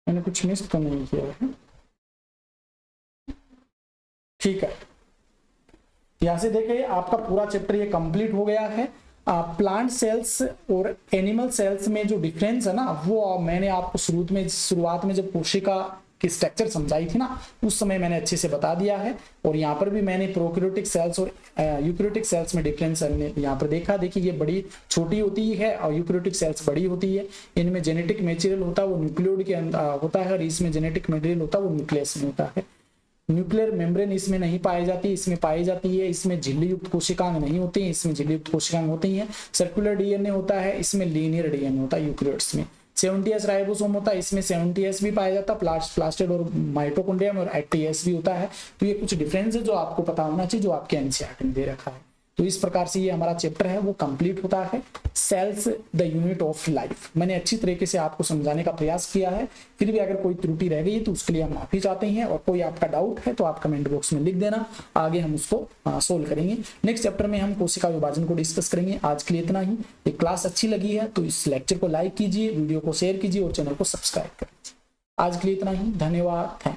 मैंने कुछ मिस तो नहीं किया है, ठीक है। यहां से देखिए आपका पूरा चैप्टर ये कंप्लीट हो गया है। प्लांट सेल्स और एनिमल सेल्स में जो डिफरेंस है ना, वो मैंने आपको शुरुआत में जब कोशिका की स्ट्रक्चर समझाई थी ना, उस समय मैंने अच्छे से बता दिया है। और यहाँ पर भी मैंने प्रोकैरियोटिक सेल्स और यूकैरियोटिक सेल्स में डिफरेंस यहाँ पर देखा। देखिए ये बड़ी छोटी होती है और यूकैरियोटिक सेल्स बड़ी होती है। इनमें जेनेटिक मटेरियल होता है वो न्यूक्लियोइड के अंदर होता है, और इसमें जेनेटिक मटेरियल होता है वो न्यूक्लियस में होता है। न्यूक्लियर मेम्ब्रेन इसमें नहीं पाई जाती, इसमें पाई जाती है। इसमें झिल्ली युक्त कोशिकांग नहीं होती हैं, इसमें झिल्ली युक्त कोशिकांग होती हैं। सर्कुलर डीएनए होता है, इसमें लीनियर डीएनए होता है यूकैरियोट्स में। 70s राइबोसोम होता है, इसमें 70s भी पाया जाता है, प्लास्टिड और माइटोकॉन्ड्रिया में, और 80s भी होता है। तो ये कुछ डिफरेंस है जो आपको पता होना चाहिए, जो आपके एनसीईआरटी में दे रखा है। तो इस प्रकार से ये हमारा चैप्टर है वो कंप्लीट होता है। Cells the unit of life, मैंने अच्छी तरीके से आपको समझाने का प्रयास किया है। फिर भी अगर कोई त्रुटि रह गई है तो उसके लिए हम माफी चाहते हैं, और कोई आपका डाउट है तो आप कमेंट बॉक्स में लिख देना, आगे हम उसको सोल्व करेंगे। नेक्स्ट चैप्टर में हम कोशिका विभाजन को डिस्कस करेंगे। आज के लिए इतना ही। ये क्लास अच्छी लगी है तो इस लेक्चर को लाइक कीजिए, वीडियो को शेयर कीजिए और चैनल को सब्सक्राइब करिए। आज के लिए इतना ही, धन्यवाद।